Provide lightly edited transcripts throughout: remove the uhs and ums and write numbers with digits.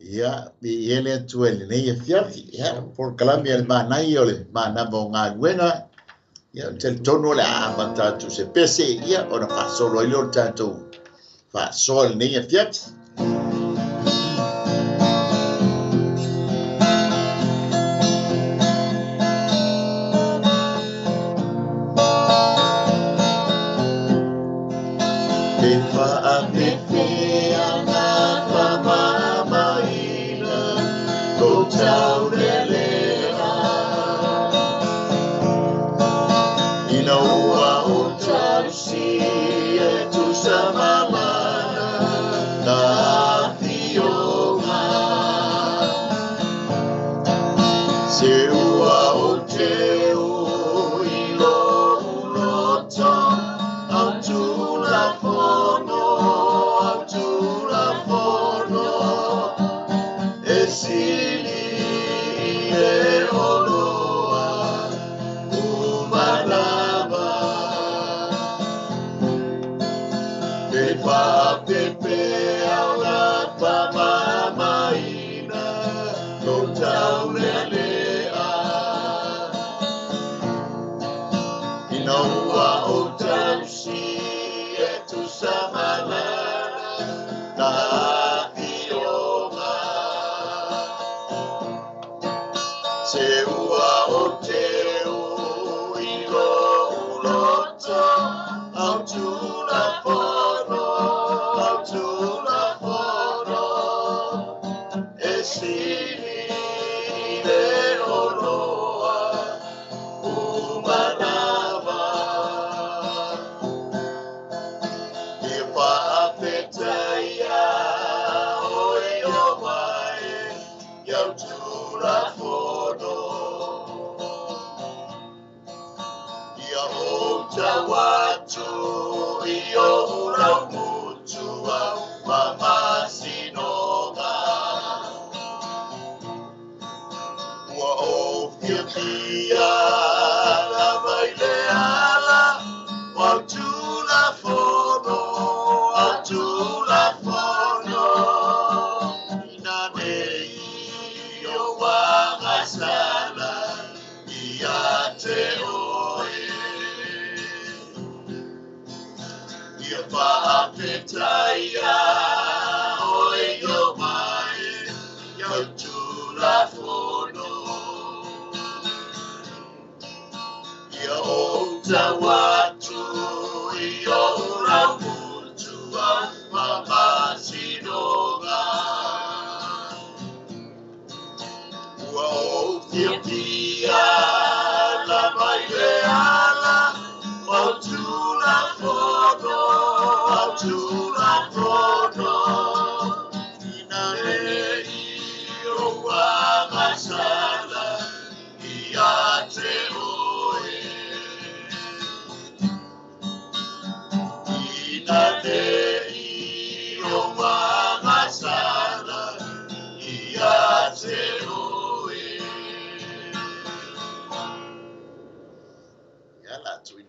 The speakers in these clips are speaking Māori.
Ya, bi ele tuel ne ye fiafi ya por kalami el manai ole manamo galuega ya tel tono la mata tu se pese ya ona fa solo ile tanto fa sol ne ye fiafi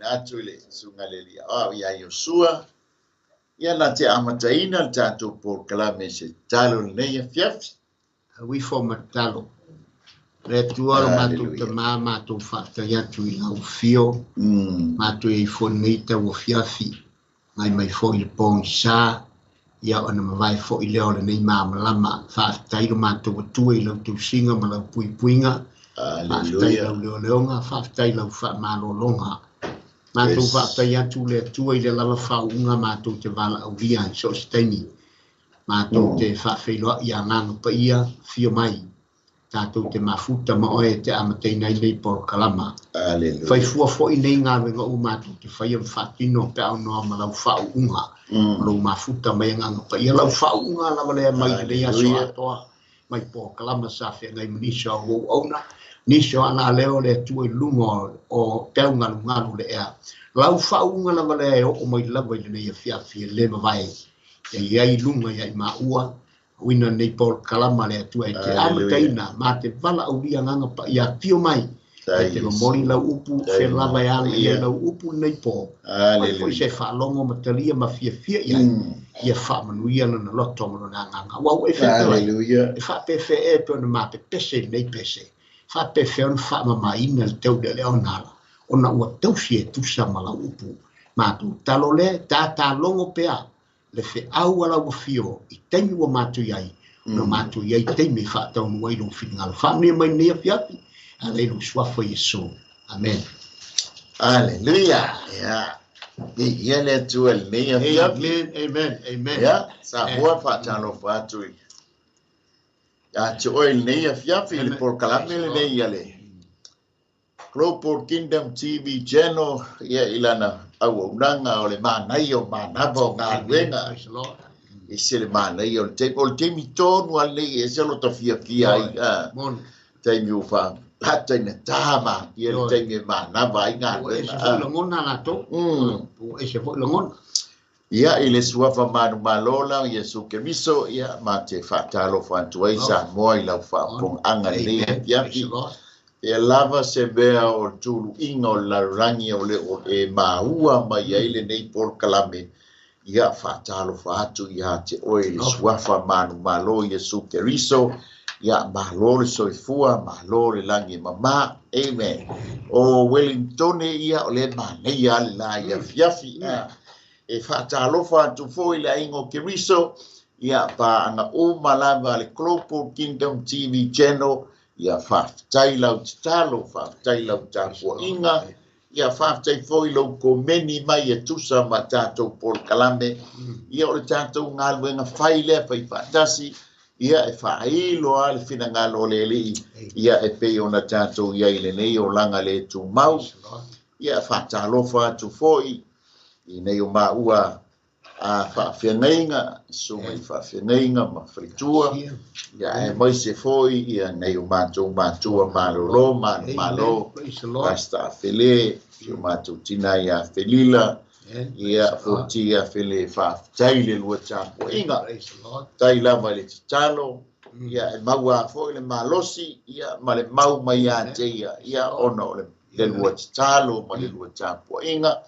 Atule sungaleli ya Yosua ya na te amataina tato por kalame se talo ne fiafi we form a talo le tuaro matu te mama tu fakta ya tu au fio matu e fonita wo fiafi mai mai fo il pon sa ya ona mai fo ile ole nei mama lama fakta i matu tu i lo tu singa ma pui puinga aleluia leonga fakta i lo fa malo longa Matu fakta ya tu le tu ile lava faunga matu te vala au via so steni matu te fa felo ya nang pa ia fio mai tatu te mafuta ma oe te amateina nei por kalama aleluia fai fua fo i nei ngā wenga u matu te fai am fatino pe au noa ma lau faunga lau mafuta mai nganga pa ia lau faunga lava lea mai le ia so atoa mai por kalama sa fe ngai munisa o ona Niso ana leo le tue lungo o peunga lungalu le ea. Lau faunga la vale o mai lava ile nei fiafi le vai. E iai lunga iai maua. Wina nei por kalama le tue te amataina ma te vala au lia nganga pa ia pio mai. te mori lau upu fe lava e ala ia lau upu nei po foi se fa longo matalia ma fia ia fa manuia na loto mo na nga wa e fe Hallelujah. e fa pe fe e pe na ma pe pese nei pese fa pe fe on fa ma mai na teu de leonala ona ua tau fie tu sa mala upu ma tu talole ta longo pea le fe au ala ua fio i temi ua matu iai no matu iai temi fa tau nuai lo fingal fa ni mai nei fiapi Alelu suafo Yesu. Amen. Hallelujah. Ya. Ia le tu el nei afia. Amen. Ya. Sa boa fa talo fa tu. Ya tu el nei afia fil por calamele nei ale. Global Kingdom TV channel ya ilana au unanga ole manai o manava galuega. Isele manai o te pol te mitonu ale e se lo tofia ai. Te miu fa hata ina tama ia le tenge manava i galuega. Ese longona na to. Ese longona. Ia ile suafa manumalo la Yesu kemiso ia mate fatalo fantuai sa moi la fa pong anga nei piapi. E lava se bea o tulu inga o la rangi o le o e maua mai ile nei por kalame. Ia fatalo fatu ia te oile suafa manumalo Yesu keriso. Ia malore soifua malore langi mama. Amen. O Wellington ia o le manei ala ia fiafi e fatalo fatu foi la ingo keriso. Ia pa anga o malava le Global Kingdom TV channel. Ia whaftai lau talo, whaftai lau tāpua inga. Ia whaftai foi lau ko meni mai e tusa ma tātou Paul Kalame. Ia o le tātou ngā luenga whailea whai whatasi. Ia e whailo a le whina ngā lo lelei. Ia e pei o na tātou ia ile nei o langa le tu mau. Ia whatalo whatu foi. I nei o maua a whawhiangainga. So mai whawhiangainga ma whaitua. Ia e mai se foi, ia nei o mātou malolo, manumalo, pasta whele, fio mātou tina ia whelila, ia foti ia whele whawhitai le lua tāpua inga, tai lava le titalo, ia e maua foi le malosi, ia ma le mau mai a teia, ia ono le lua titalo, ma le lua tāpua inga,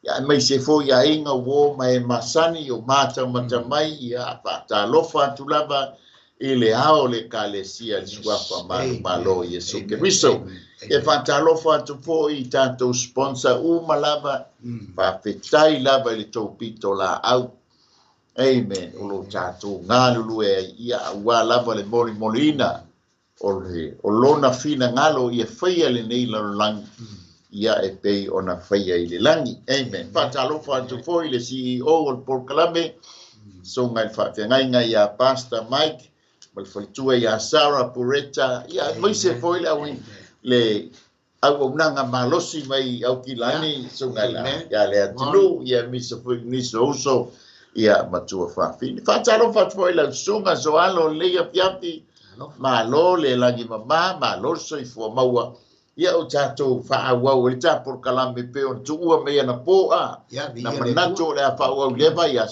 ia mai se foi a inga wo mai masani o mātou matamai, ia whatalofa atu lava, ile ao le kalesia le suafa manumalo Yesu Keriso. E whatalofa atu po i tātou sponsor malava, whawhetai lava le tōpito la au. Amen. Olo tātou ngālulu e ia ua lava le mori molina. O lona fina ngalo ia whaia le nei lalangi. Ia e pei ona whaia i le langi. Amen. Whatalofa atu po i le CEO o Paul Kalame. So ngai whawhiangainga ia Pastor Mike. Mal falitua ia Sarah Pureta. Ia mai se foi le au nanga malosi mai au kilani. So ngai la. Ia le atinu. Ia misa foi niso uso. Ia matua whawhini. Whatalofa atu po i la sunga zoalo leia piapi. Malo le langi mama. Malo soifua maua. Ia o tātou whaawau e tā por Kalame peo tuua mea na poa. Na manato le a whaawau lewa ia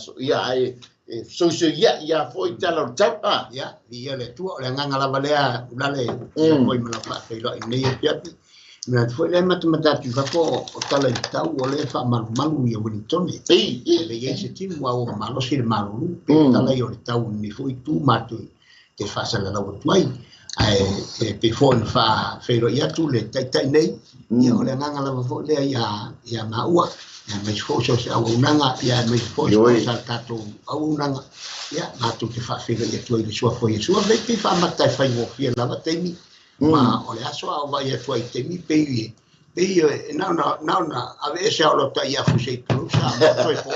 e so ia foi tala o tau. Ia le tua o le nganga lava lea ulale ia foi mana whaafeilo i nei e piapi. Mea foi le matamatatu whako o tala i tau o le wha malu ia Wellingtone. Le ia se timu au o malosi le malulu. Pe tala i o le tau ni foi tu matu te whasala lau tuai. Pe fon fa feiro ia tu le tai nei ia o le nganga lava fo le ia maua ia mai fo so au nanga ia mai fo so sa tato au nanga ia atu te fa feiro ia tu le sua foi sua ve pe fa mata fa mo fia lava temi ma o le aso au vai tu ai temi pe na ave se o lo tai ia fu se tu sa foi fo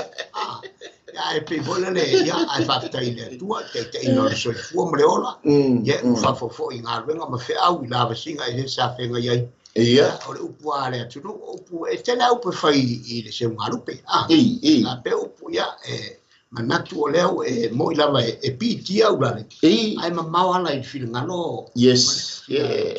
e pe vola le ia ai fa tai le tua te no so fu mo le ola ia fa fo i nga venga ma fe au la va singa e sa fenga ia ia o le upu ale tu upu e tena upu fai i le se nga lupe la pe upu ia manatu o leo e mo i lava e piti au la le ai ma mau ala i fil ngalo yes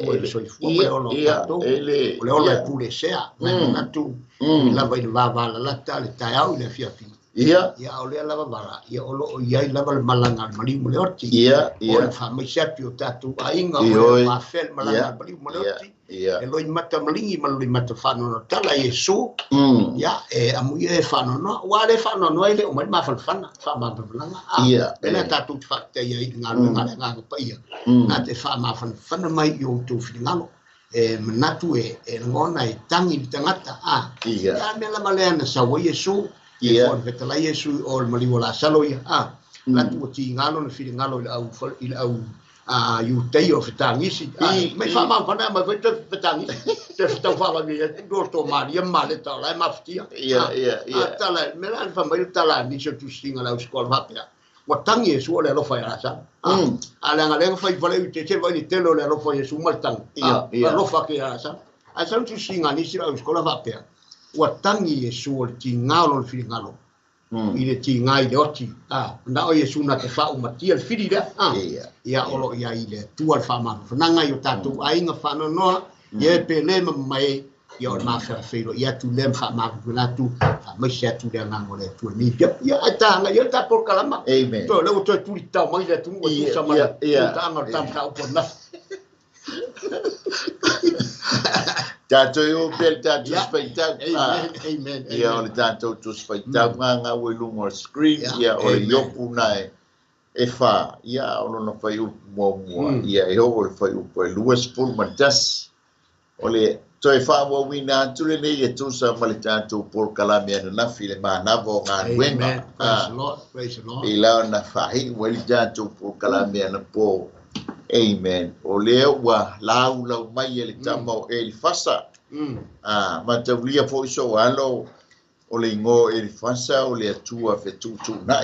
o le so fu mo le ola o le ola pu le sea manatu i lava i lava la ta le tai au le fia fina ia o le lava vara ia o lo ia i lava malanga mali mo le orti o le fa mai sapi o tatu ainga o le ma fel malanga mali mo le orti e loi mata malingi ma loi mata whanono tala Iesu ia e amu e whanono wa le whanono ele o mai mawhanwhana whamawhananga e le tātou te whakta ia i ngā ngā pa ia nā te whamawhanwhana mai i o tō whingalo e manatu e ngona e tangi ni tangata ia me la malea na sawa Iesu e fōn whetala Iesu o le maliwa la salo ia natu o ti ngalo na whingalo i le au you tei o fitangisi mai fa ma fana ma veto fitangisi te sta fa la mia do to maria male ta la ma ftia ta la me la fa mai ta la ni tu singa la scuola va pia wa tangi su le lo fa ya sa ala ngale fa i vale te che va ni te lo le lo fa su mal tang lo fa che ya sa a sa tu singa ni si la scuola va pia wa tangi su o ti ngalo fi ngalo i le ti ngai le oti na o Iesu na te whau mati al whiri rea ia olo ia i le tua wha ma whananga i o tātou ainga whananoa ia pe le mai ia o mawhara whiro ia tu le mwha ma whanatu mai se atu le ngango le tua ni pia ia ai tāanga ia tā por kalama to leo toi turi tau mai le tunga tu samara tāanga o tam tau por na Tātou o pel tātou spaitau. Amen. Ia o le tātou tu spaitau ngā ui lungo screen. Ia o le iopu nai e whā. Ia o lono whai upu mua. Ia e ho o le whai upu e luas pulu matas. O le toi whā mua wina atu le nei e tūsa ma le tātou por kalami anu nafi le manava o ngā nuenga. Praise the Lord. I lao na whahi ua le tātou por kalami anu po. Amen. O leo wa lau mai ele tamau ele fasa. Ma te ulia po iso alo o le ingo ele fasa o le atua fetutu na.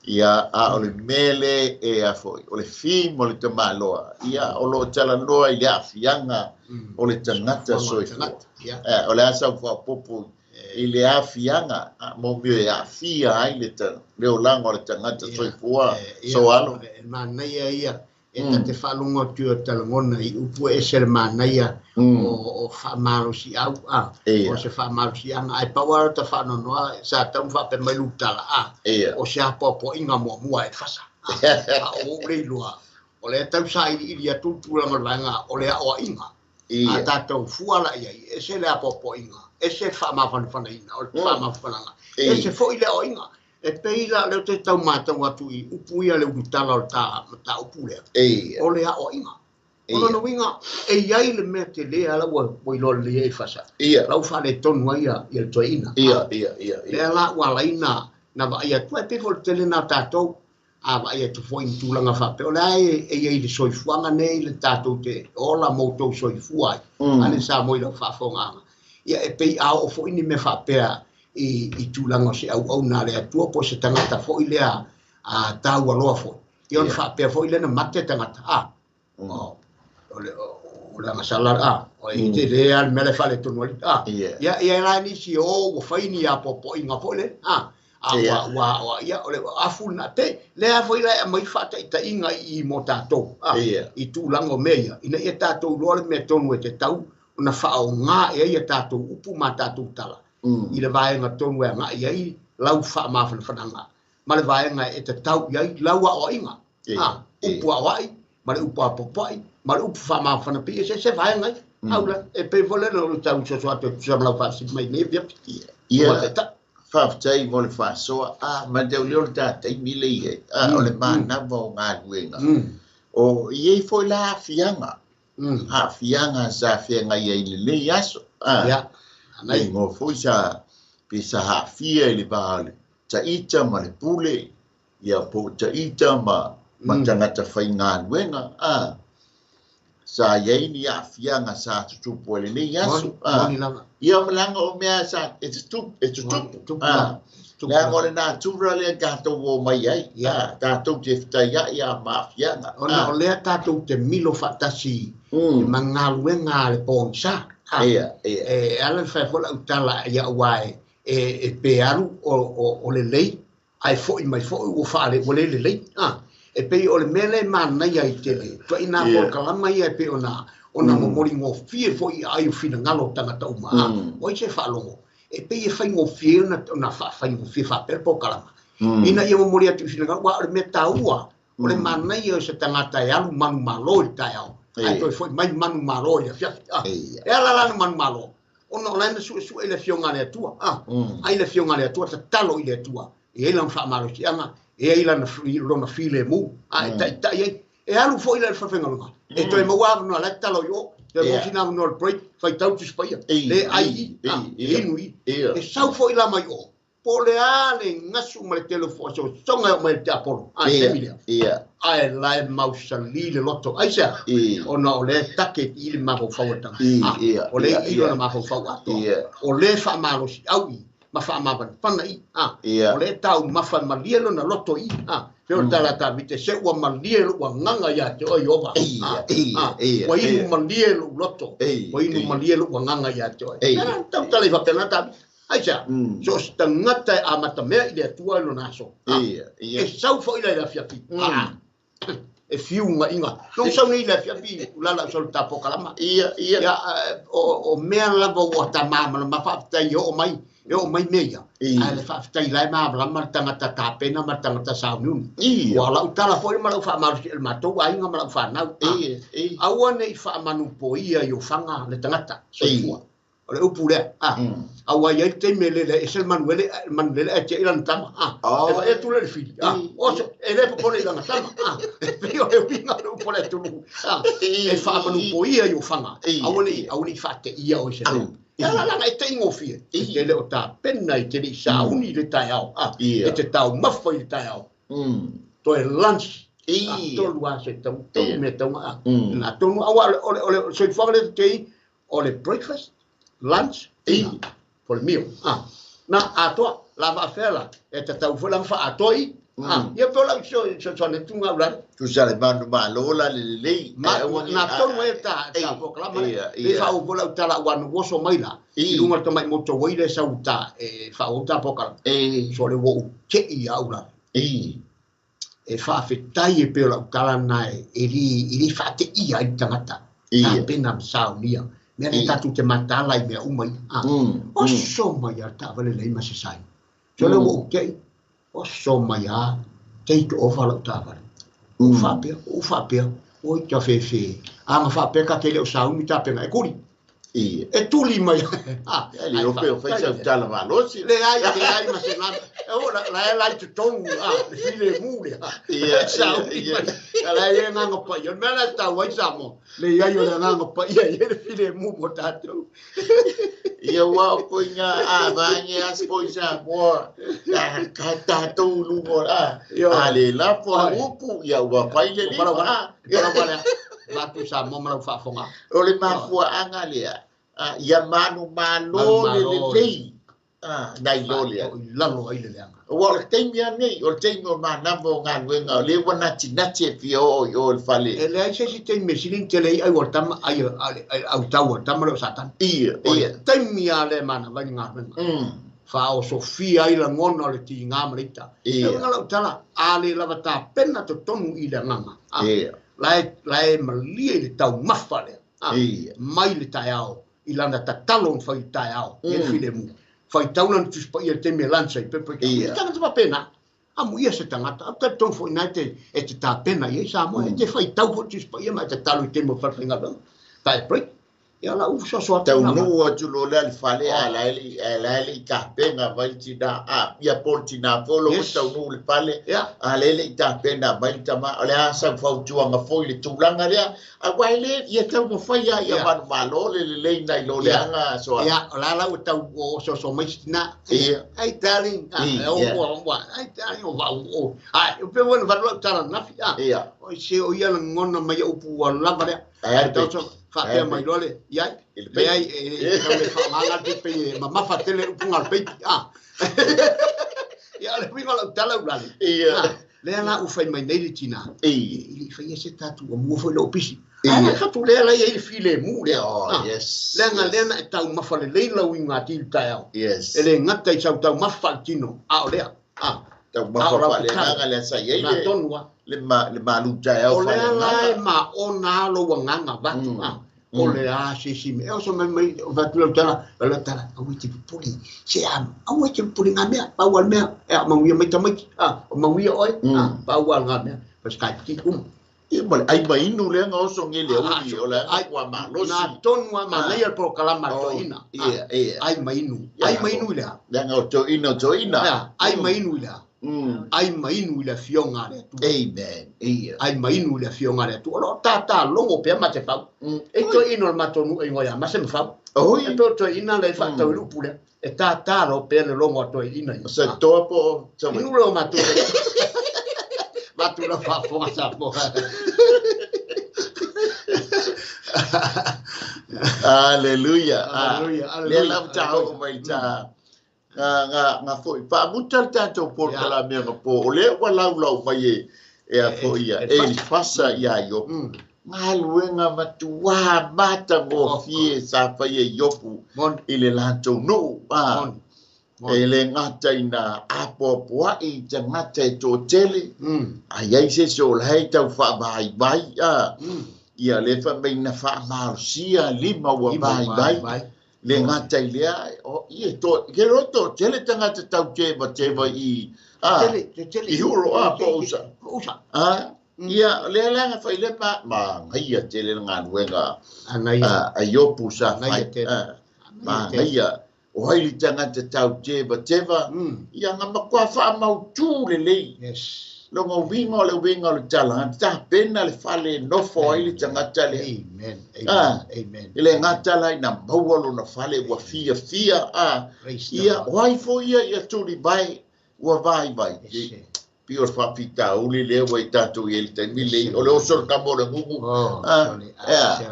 Ia o le mele e a foi. O le fim o le tamaloa. Ia o lo talanoa i le afianga o le tangata soifua. O le asa ua popo i le afianga mo mio e afia ai leo lango o le tangata soifua. So alo. Manai ia e te whalunga tua talangona i upu e se le manai o whamaro si au o se whamaro si anga ai pawara ta whanonoa sa tau whape mai lutala o se apopo inga mua e whasa o reilua o le tau sa ili a tūtūranga ranga o le a inga a tātou fuala iai e se le apopo inga e se whamawhanwhana ina o le whamawhananga e se fo i le o inga e peila leo te tau mātau atu i upuia leo utala o ta upu lea. O lea o inga. Ona no inga, e iai le mea te lea la ua ilo le e fasa. Lau whare tonu ia i le toi ina. Lea la ua la ina na wa ia tua e pefo le tele na tātou a wa ia tu fo in tūlanga whape. O lea e iai le soifuanga nei le tātou te ola moutou soifua ai. Ane sa moi lau whafonga. Ia e pei a o fo ini me whapea i tūlanga se au nā lea tua po se tangata fo i lea tāua loa fo. I on whapea fo i lea na mate tangata. O le masalar o i te lea al mele whale tonu ali. Ia e la nisi o whaini a popo i ngā fo le. Ia o le afu na te lea fo i lea mai whata i ta inga i mo tātou. I tūlanga mea. Ina i tātou loa le mea tonu e te tau. Una whao ngā e ia tātou upu ma tātou tala. I le vaenga tonu e ngā iai lau wha mawhanwhananga. Ma le vaenga e te tau iai lau a o inga. Upu a wai, ma le upu a popai, ma le upu wha mawhanapi, e se vaenga i. Haula, e pe vole na ulu tau so atu e tusam lau whaasi mai ne pia. Ia, whawtai mo le whasoa, ma te uleo le tātai mile i e, o le manava o ngā luenga. O iei foi la fianga. Fianga sa fianga iai le lei aso. Nei mo foi sa pisa ha fia le vale taita ma le pule ia po taita ma tangata whainga nuenga sa iei ni a fianga sa tutupu le nei asu ia malanga o mea sa e tutupu lea ngore nā tura lea kātou o mai ai tātou te whitai ia ma fianga o lea tātou te milo whatasi mangaluenga le pōnsa ala fai fola utala ia wai e pe aru o lelei ai foi mai foi o fale o lelei e pe o le mele manai ai tele to ina por kalama ia pe ona momori mo fie foi ai fina ngalo tanga tau ma o se falongo e pe e fai mo fie na fai mo fie fa per por kalama ina ia momori atu fina ngalo wa le metaua o le manai o se tangata e alu manumalo i tai au ai toi foi mai manumalo ia fia e ala manumalo ono la na su ele fionga le tua ai le fionga le tua talo ile tua e ele fa malo si anga e ele na rona file mu ai tai e alu foi le fafenga lunga e toi mo wa no la talo yo te mo sina no break fai tau tu spaia le ai inui e sau foi la mai o pole ale ngasu ma le telefone so songa ma le apolo ai ai la mausali le loto ai sa ona ole take ile ma fo fawata ole ile na ma fo fawata ole fa malo si au ma fa ma pana ole tau ma fa ma lielo na loto pero tala ta vite se wa ma lielo wa nganga ya te o yoba wa inu ma lielo loto wa inu ma lielo wa nganga ya te o tau tala fa pena ta aja so stangata amata me ile tua lo naso e sau fo ile la fiapi e fiunga inga non sau ni la fiapi ulala sol tapo kalama o me la bo ta mama ma fa ta yo mai meia ale fa ta ile ma bla ma tanga ta pena ma tanga ta sa nun wala utala fo ma fa ma el mato ai nga ma fa na awane fa manu poia yo fanga le tangata so ole upule awa ye te melele esel manuele ate ilan tama e tu le fili oso ele po le tama io e pinga no po le tu e fa manu poia yo fanga awani fa te ia o se la e te ngofie e le ota penna i te sa uni le taiao e te tau mafa i taiao to e lunch to lua se tau me tau na tonu awa ole so fa le te ole breakfast lunch for the meal na ato lava fela e te tau fulang fa atoi ia pola so ne tunga ulan tu sale manumalo la lelei na tonu e ta proclama e fa o pola tala wan woso maila i lunga to mai moto weile sa uta e fa o ta proclama so le wo che ia ula e fa fetai e pola tala nai iri fa te ia i tangata pena saunia me tatu te matala i me umai o so mai ta vale lei ma se sai so le wo ke o so mai take over la ta vale o fa pe o ta fe ma fa pe ka te le sa umi ta pe na e kuri e tu li mai ali o pe o fa sa ta la valo si le ai ma se na o la tu tonu file mule sa umi la ye nga pa yo me la ta wa sa mo le ya yo nga pa ye file mu mo ta tu ia wa ko nga ba nya spo sa mo ka ta tu lu mo ale la po upu ia wa pa ile ni la tu sa mo ma fa fonga o le ma fu anga le ia manumalo lelei dai lolia lalo ai le anga o le temia nei o temio manavo galuega o le wanatinachi e fio o le fale e le ai se te mesinin te le ai o tama ai au tau tama lo satan ia temia le mana vai ngavenga fa o sofia ai la ngona le ti ngamalita e ngala tala ale lava ta pena to tonu i le ngama lai malie le tau mafale mai le taiao i lana ta talon fai taiao e file mu fai taulan tu spa ia te melanza i pepe ke tanga te pena amu ia se tangata a ta ton foi naite e te ta pena ia sa mo e te fai tau fo tu spa ia ma te talu te mo fa finga ba tai break ia la u so tau no o tu lo le fale ala ele ka pena vai ti da ia portina polo tau no le fale ala ele ta pena vai tama ala sa fa tu anga foi le tulanga le a waile ia tau mo fai ia van malo le nai lo le anga so ia la tau so mai na ai darling ai darling o ai pe bueno va lo tala na ia o se o ia ngona mai o pu la va ai tau fa pe mai lo le ia pe ai le fa mala pe mamma fa tele punga pe ia le mi lo tala ula ia le ana u fai mai nei tina i fai se tatu o mo foi lo pisi ka tu le la ia file mu le yes le na tau ma fa le la winga ti tao yes ele ngata i tau ma fa tino ole tau ma fa le nga le sa ye na tonwa le ma lu tao fa le ma ona lo wanga ba o le si me o so mai va tu la tala o ti puli se o ti puli nga me pa wal me ma wi mai tamai ma wi oi pa wal nga me pas ka ti ai mai inu le nga oso nge le uli o le wa malosi na tonu wa manai al programa to ina ai mai inu le le nga to ina ai mai inu le ai mai inu le fionga le tu amen ai mai inu le fionga le tu o tata longo pe ma te fa e to ino ma tonu e ngoya ma se me fa oi to ina le fa to lu pule e tata lo pe le longo to ina se to po inu lo ma to tu la fa fonga sa po Hallelujah. Le lam tau mai ta nga foi pa mutal tanto por kala me po le wala mai e a foi e fasa ya yo nga luenga matua mata mo fie sa fa ye yopu ile lanto no ele ngata ina apo poa I te ngata to tele ai se so lai tau fa bai ia le fa me na fa mal sia lima wa bai le ngata ile o I to ke roto tele tanga te tau te ba I tele euro apo usa ia le nga fa ile ma ngia tele nga luenga ayo pusa ma ngia o haili tanga te tau teba ia nga makua wha mau tū lelei longa winga le tala ta pena le fale nofo haili tanga tale amen ile ngata lai na maualo na fale wa fia ia wai fo ia tūri bai wa vai pior fa pita uli le wa tatu il te mile o le osor kamo le ngugu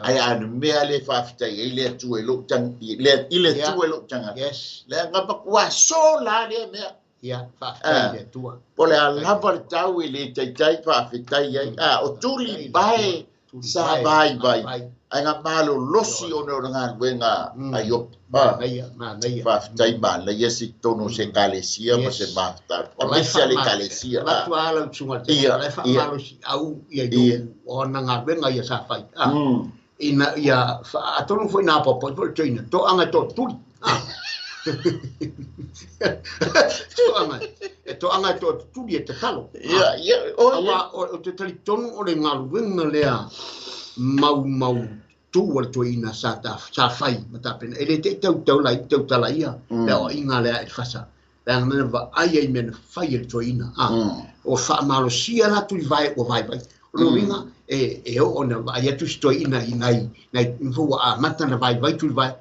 ai an me ale fa pita ile tu elo tang ile tu elo tanga le ngapa kwa so la le me ia fa pita tua pole ala pa tau ile tai fa pita o tuli bai sa bai ai nga malo losi o no nga wenga ayo fa tai ba le yesi tono se kalesia ma se basta o me se le kalesia la tua ala tsunga le fa malo si au ia do o nga wenga ia sa fai ina ia fa atonu foi na popo por toina to anga to tuli to anga to tuli te talo ia o te tali tonu o le nga wenga lea mau tu o to ina sa fai mata pena ele te tau la ia le o inga le e fasa le ngana va ai men fai el to ina o fa malo sia la tu vai o vai lo ringa e o na vai tu sto ina nai fu a mata na vai tu vai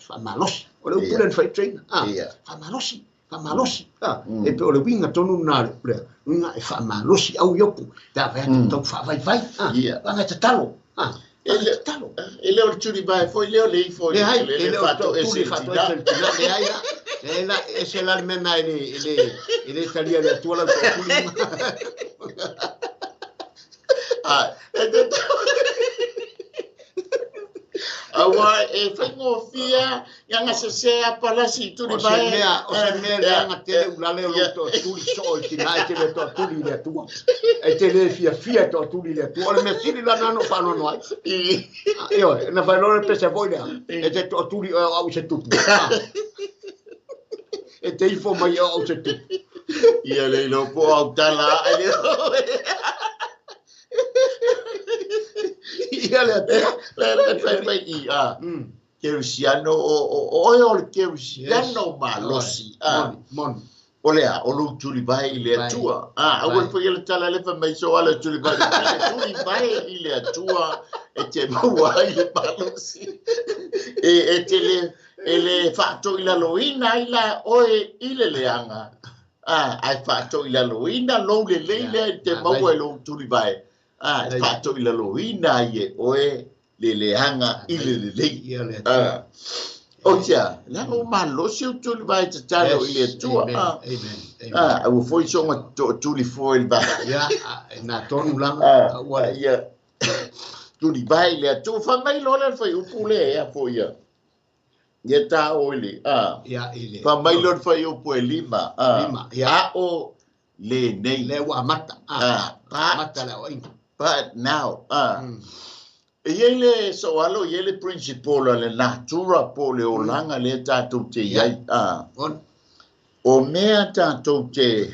fa malo o le pulen fai train fa malosi e pe o le winga tonu na le winga e fa malosi au yoku ta vai tu fa vai nga te talo ele o turi bai foi le fato ese ela ese la mena ele estaria de tua la awa e fengo fia yang se palasi turi bai o se me nga tele ulale o to turi sol tina e tele to turi le tua e tele fia to turi le tua le mesiri la nano fa no ai io na vai loro pese voi e te to turi au se tupu e te ifo mai au se tupu ia le lo po au tala ia le Kerusiano o Kerusiano malosi olea o lu tuli bai le tua awal foi ele tala le fa mai so ala tuli bai ile tua e te mua ile malosi e tele ele fatto ila loina ila oe ile leanga ai fatto ila loina lo le te mau lo tuli bai fatto ila loina ye oe le leanga ile lelei otia la o malo si o tuli vai te talo ile tua o foi so ma tuli foi ba na tonu langa ia tuli vai le tu fa mai lo le foi o pule foi ia ta ole ile fa mai lo foi o pule lima o le nei le wa mata mata la o but now Yele soalo yele principal le natura pole o langa le tato te yai o mea tato te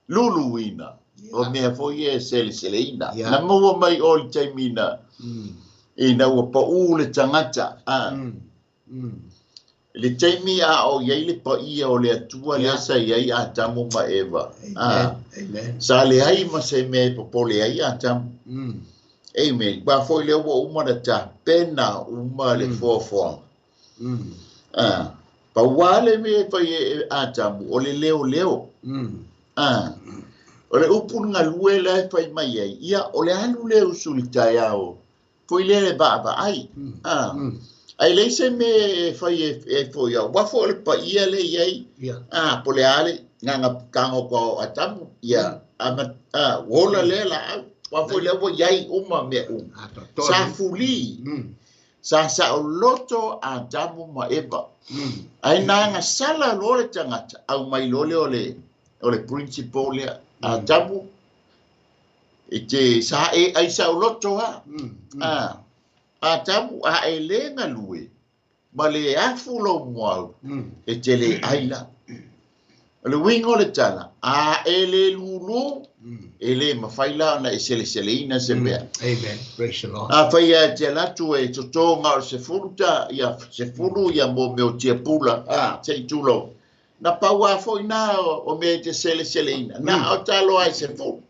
luluina o mea foi e 𝚟𝚑𝚎𝚎 na mua mai o le taimina ina ua pa'ū le tagata le taimi a o iai le paia o le atua le asa iai atamu ma Eva sa le ai ma se me popole ai atamu amen ba foi le ua uma na tapena uma le foafoaga pauale me fai atamu o le leo o le upu galue le fai mai ai ia o le alu leo sulitai ao foi le vaava'ai ai le se me fai e foi au wa foi le paia le iai po le ale nganga kango ko atamu ia ama wola le la wa foi le wo iai uma me sa fuli sa o loto atamu ma Eva ai nanga sala lo le tangata au mai lo le o le principal le atamu e te sa e ai sa o loto atamu a e le ngalue ma le afu lo moau e te le aila le wingo le tala a e le lulu e le mawhaila na e 𝚟𝚑𝚎𝚎 se mea amen praise the Lord a whaia te latu e totonga o se furuta ia se furu ia mo meo tia pula te itulo na paua foi na o me te 𝚟𝚑𝚎𝚎 na o talo ai se furu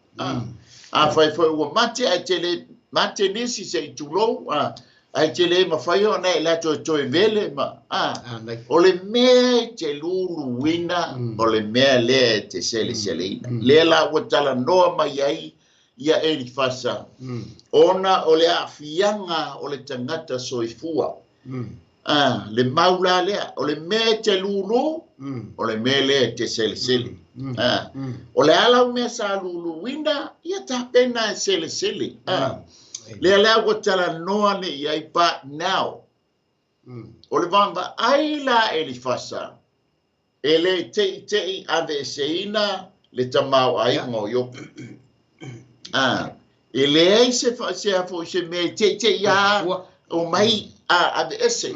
a whai ua mate ai te le mate nisi se itulo ai te le mawhai o nei la toe vele ma o le mea te lulu wina o le mea le te 𝚟𝚑𝚎𝚎 le la ua tala noa mai ai ia e li fasa ona o le afianga o le tangata soifua le maula lea o le mea te lulu o le mea le te 𝚟𝚑𝚎𝚎 o le ala mea sa lulu wina ia tapena e 𝚟𝚑𝚎𝚎 le la ua tala noa le iai pa now o le vamba ai la e li fasa e le te ave seina le tamau ai ngo yo e le ai se fo se me te ya o mai ave ese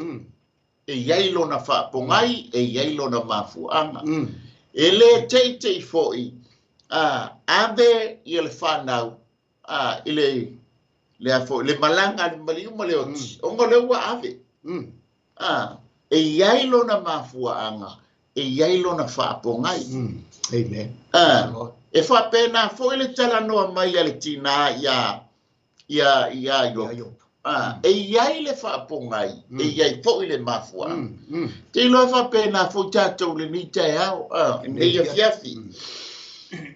e iai lo na fa pongai e iai lo na mafuanga e le te foi ave i le fanau ile le afo le malanga le maliuma le onga le ua ave e iai lo na mafuanga e iai lo na fa pongai amen e fa pena foi le tala noa mai ale tina ia yo e iai le fa pongai e iai foi le mafuanga te lo fa pena foi tatou le nita ao e ia fiafi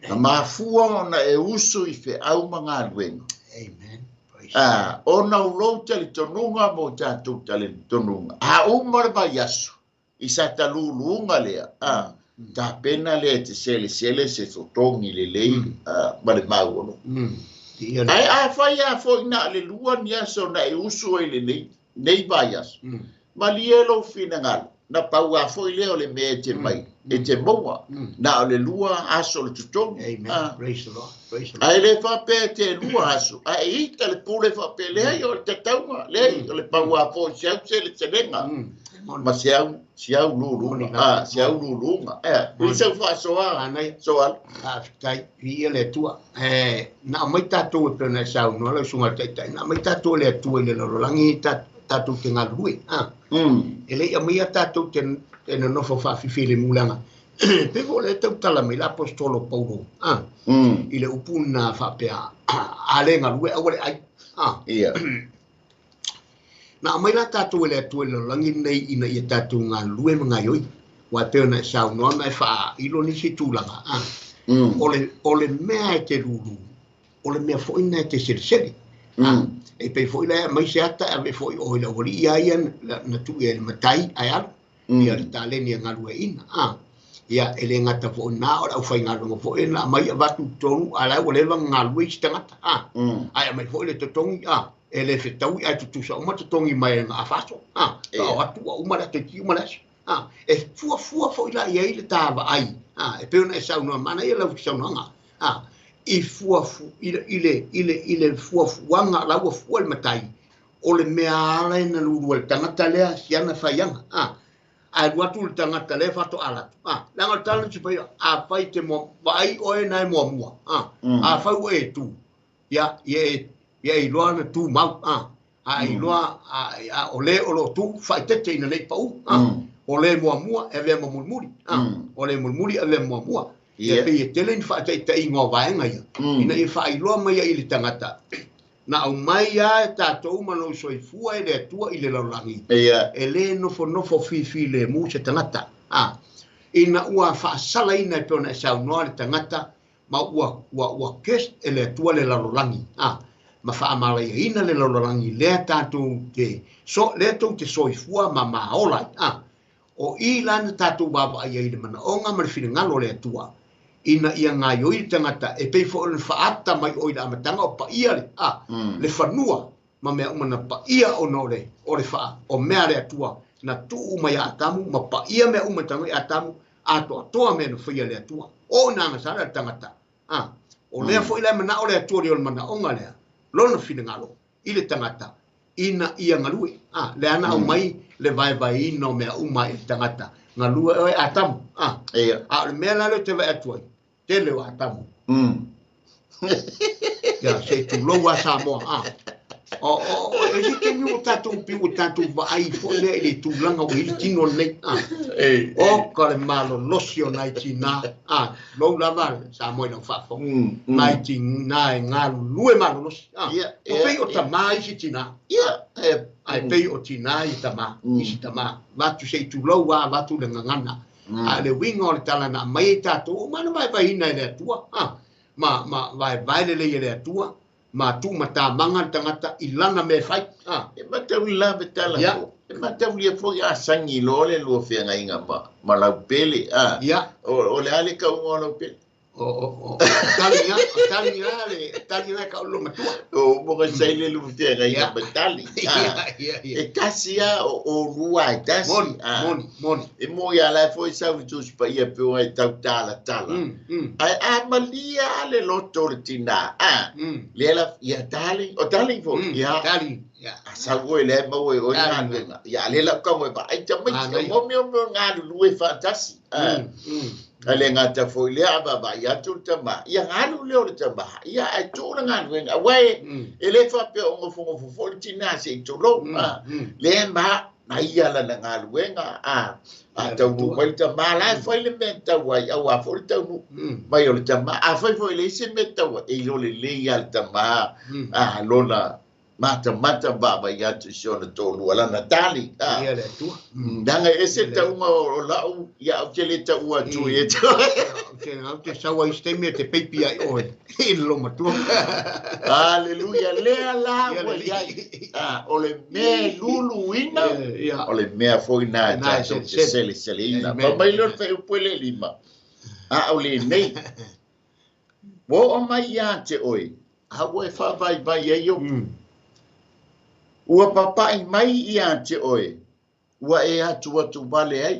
na mafua na e usu i fe au manga luenga amen ona ulo tali tonunga mo tatou tali tonunga umar ba yasu i sa talulunga lea ta pena le te 𝚟𝚑𝚎𝚎 se sotongi lelei ma le mau ono ai whaia foi na le lua ni aso na e usu e le nei ba yasu ma lielo fina ngalo na paua foi leo le me te mai e te moa na le lua aso le tutongi amen praise the Lord ai le fa pe te lua aso ai ita le pule fa pe le ai o te taunga le le paua foi sia le tenenga ma siau lulunga siau lulunga bisa fa soa soal tai ia le tua na mai tatu pe na sau no le sunga tai na mai tatu le tua le lolangi tatu te ngalui ele ia mai tatu te no fa fifile mulanga pe vole te tala mai l'apostolo Paulo ile upuna fa pe ale ngalui awale ai ia na mai la tatu le tu le langi nei ina ia tatu nga lue nga yoi wa te na sa no na fa ilo ni si tulanga ole mea te lulu ole mea fo ina te 𝚟𝚑𝚎𝚎 e pe fo ila mai se ata ave fo o ila ori ia na tu e matai ai ia ta le ni nga lue ina ia ele ngata fo na ora fo nga ngo fo ina mai va tu tonu ala ole nga lue stangata ai mai fo ile to tonu ele fe tau ai tu sa uma tongi mai na afaso o atu uma la te ki uma la e fua fo ila ia ile tava ai e pe ona sa no mana ia la sa no i fua ile fua wanga la wa fua matai o le mea ala na lulu el tangata lea siana faianga ai watu le tangata le fato ala langa tala ci pai a pai te mo vai o e nai mo mua a fai o e tu ya i loa na tu mau a i loa a ole o lo tu fai te ina nei pau o le mua e le mo mulmuli o le mulmuli e le mua ya pe te le fa te ingo vai ngai ina i fai loa mai i le tangata na au mai ya tatou mano soifua e le atua i le laulangi e le nofo fifi le mu se tangata ina ua faasala ina e peona e saunoa le tangata ma ua kes e le atua le laulangi ma faamalaia ina le laulangi le tatou te soifua ma maola o i lana tatou baba ai le mana onga ma le finangalo le atua ina ia ngai oi tangata e pei fo le faata mai oi da matanga o pa ia le le fanua ma me una pa ia ono le fa o me ale atua na tu mai atamu ma pa ia me uma tanga atamu ato me no fia le atua o na nga sala tangata o le fo ile mana o le atua le mana onga le lo no fina ngalo ile tangata ina ia ngalue le ana o mai le vai no me uma i tangata ngalue o atamu le me la le te vai atua tele wa tamu ya se tu lo wa sa mo o e ke ni o tatu va ai fo le tu langa o il tino le o ka le malo losio nai tina lo la va sa mo no fa fo nai tina nga lue malo los o pe o tamai si tina ai pe o tina i tama si tama va tu se tu lo va tu le ngana le wingo le tala na mai tatu mana vai ina le tua ma vai le tua ma tu mata manga tangata ilana me fai e mata ula betala e mata uli fo ya sangi lo le lo fe nga inga ma la pele o le ale ka o lo pele talia ka lo matua o mo ka sai le lu fe nga inga betali e kasia o rua tasi moni e mo ya la fo sa tu pa ia pe o tau tala ai amalia le loto le tina le la ya tali o tali fo ya tali sa go le mo o nga ya le la ka mo ba ai tamai mo nga lu e fantasi ale ngata fo le aba ya tu tama ya ngalu le o tama ya ai tu nga nga wai ele fa pe o fo tina se tu lo le ma na ia la ngalu nga tau nu mai tama la fo le meta wai au fo tau mai o tama fo le se meta wa e lo le ya tama lona mata baba ya tu shona tolu ala natali ia le tu danga ese tau o la ya o tele tau tu e te sawa isteme te pepi ai o e lo matu haleluya le ala o le me lulu ina o le me foina ta se sele ina ba mai lo fe pole lima o le nei wo o mai ya te oi ha wo fa vai yo ua papai mai ia te oe, ua e atu vale ai.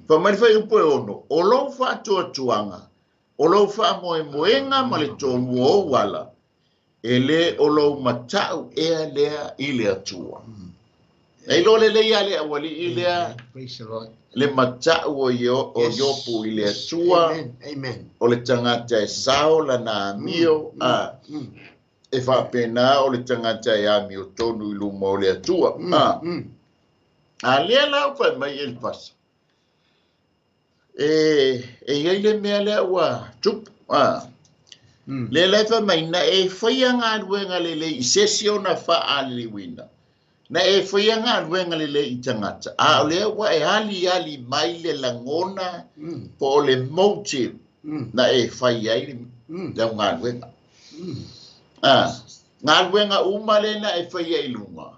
Fa mai fai upo e ono, o lau fa atuanga, o lau fa moenga ma le tonu o wala, e le o lau matau ea lea i le atua. Ei lo le lea lea wali i lea, le matau o yopu i le atua, o le tangata e sao la na mio, e fa pena o le tangata e ami o tonu i luma o le atua. Lea lau fai mai el pasa. Iai le mea lea ua tup. Lea lai fai mai na e whaia ngā ruenga lelei i sesio na wha ali wina. Na e whaia ngā ruenga lelei i tangata. O lea ua e ali mai le langona po o le motive na e whaia i le ngā ruenga. Ngā ruenga umale na e whaia i lunga.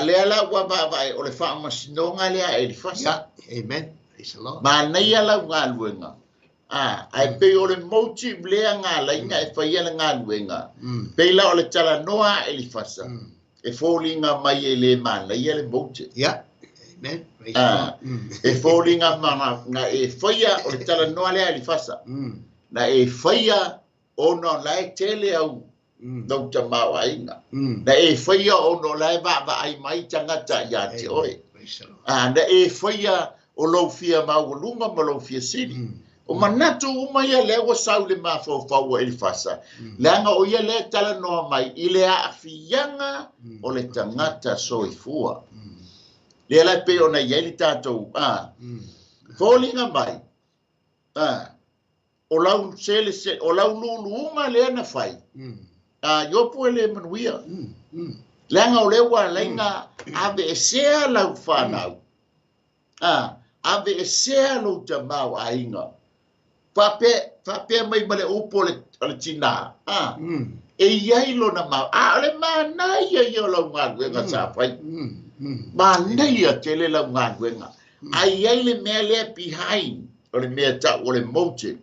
Lea la ua vai o le wha masinonga lea e li fasa. Amen. Ma nei ala ngā ruenga. Ai pe o le motive lea ngā lainga e whaia le ngā ruenga. Pe la o le tala noa e li fasa. E fōlinga mai e le mana i le motive. Amen. E fōlinga mana na e whaia o le tala noa lea e li fasa. Na e whaia ono lai tele au Dr. Mawainga. Na e whaia ono lai wa ai mai tangata ia te oe. Na e whaia o lau fia maulunga ma lau fia siri. O manatu uma ia le wa sau le mafau e fasa. Leanga o ia le tala noa mai i le a afianga o le tangata soifua. Le la pe ona ia li tātou. Fōlinga mai. O lau sele se, o lau luluunga le ana whai. Yopu e le manuia. Leanga o lewa lenga ave e sea lau whanau. Ave e sea lau tamau a inga. Whapea mai male upo le tina. E iailo na mau. Le manai a ia lau ngāguenga sa whai. Manai a tele lau ngāguenga. A iaile mea lea behind. O le mea tau o le mote.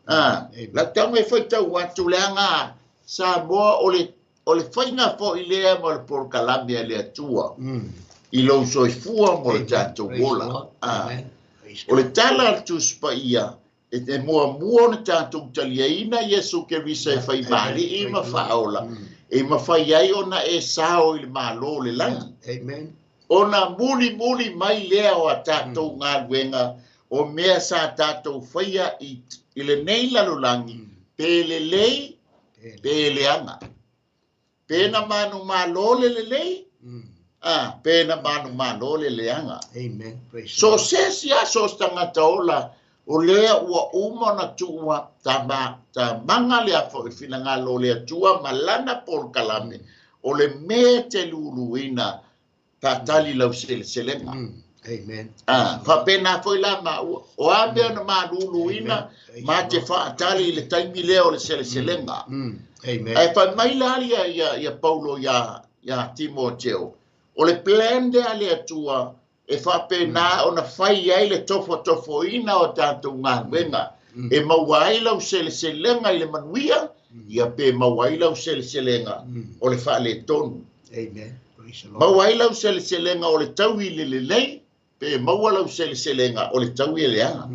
La tau e whai tau watu leanga sa moa o le whainga fo i lea mo le porkalambia lea tua. I lau soifua mo le tātou wola. O le tala atu spa ia. E te mua na tātou taliaina Yesu ke risa e whai mali i ma whaola. E ma whai ai ona e sao i le malo le langi. Ona muli mai lea o a tātou ngā luenga o mea sa tātou whaia i le nei lalolangi. Pe lelei, pe leanga. Pe na manu malo le lelei. Pe na manu malo le leanga. So sesi a so stangata ola. O lea ua uma na tua ta manga lea fo i fina ngā lo lea tua malana por kalame. O le me te luluina ta tali lau selenga. Fa pena foi la ma o abia na ma luluina ma te fa tali le taimi leo le selenga. E fa mai la ia Paulo ya Timoteo. O le plan de lea tua e fa pena ona fai ai le tofo ina o tātou ngā wenga. E mawai lau selenga i le manuia, ia pe mawai lau selenga o le wha le tonu. Mawai lau selenga o le tau i le lelei, pe maua lau selenga o le tau i le anga.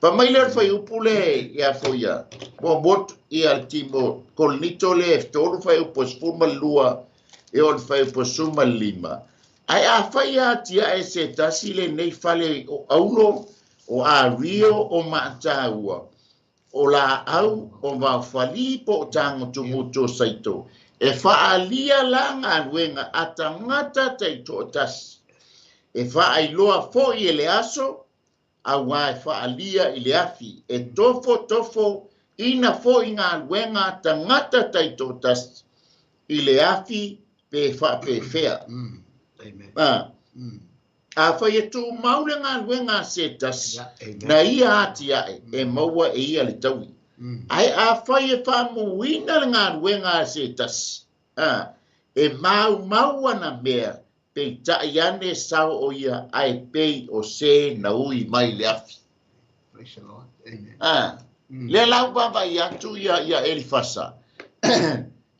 Pa mai le fai upule ia foia, mo mot i al timo kolnito le eftonu fai upo spuma lua e o le fai upo suma lima. Ai a whai a tia e se tasi le nei whale o aulo o a rio o maataua. O la au o ma whali po tango tumuto saito. E whaalia la ngā ruenga a tangata teito tasi. E whaailoa fo i ele aso, a wā e whaalia i le afi. E tofo ina fo i ngā ruenga a tangata teito tasi. I le afi pe whea. A whai e tū maule ngā luenga se tasi, na ia ati ae, e maua e ia le taui. Ai a whai e whamuina ngā luenga se tasi, e mau ana mea, pei tai ane sao o ia ai pei o se na ui mai le afi. Le lau baba i atu ia Elifasa.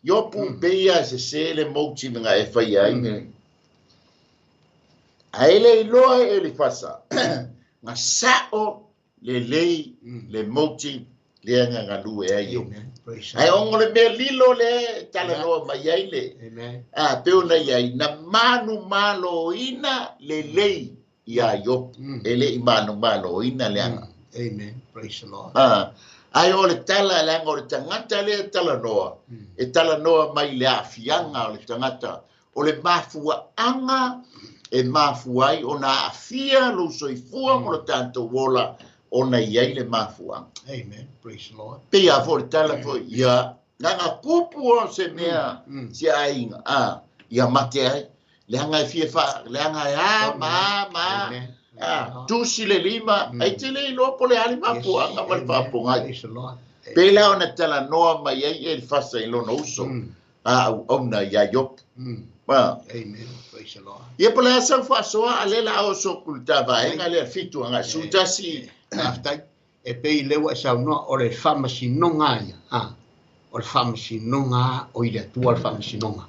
Yopu beia se le mouti mga e whai ai. Aele iloa e le fasa. Nga sao lelei le moti le anga ngalu e ayo. Ai ongo le mea lilo le tala loa mai aile. Peo na iai na manumalo ina lelei i ayo. Ele i manumalo ina le anga. Amen. Praise the Lord. Ai o le tala le anga o le tangata le tala noa. E tala noa mai le afianga o le tangata. O le mafua anga e mafuai o na afia lo soifua mo le tanto wola o na iai le mafua. Amen. Praise the Lord. Pe a for tala fo ia nga kupu o se mea si ainga. Ia mate ai. Le hanga e fie fa, le hanga ma. Tusi le lima, ai te le ilo po le ali mafua nga mal fapongai. Praise the Lord. Pe la o na tala noa mai ai e fasa ilo no uso. Au na ia yop. Amen. Praise the Lord. Ia pala sa fa soa alela o so kultava e ngale fitu nga sutasi aftai e pe lewa sa no o le famasi nonga ia. O le famasi nonga o ile tua famasi nonga.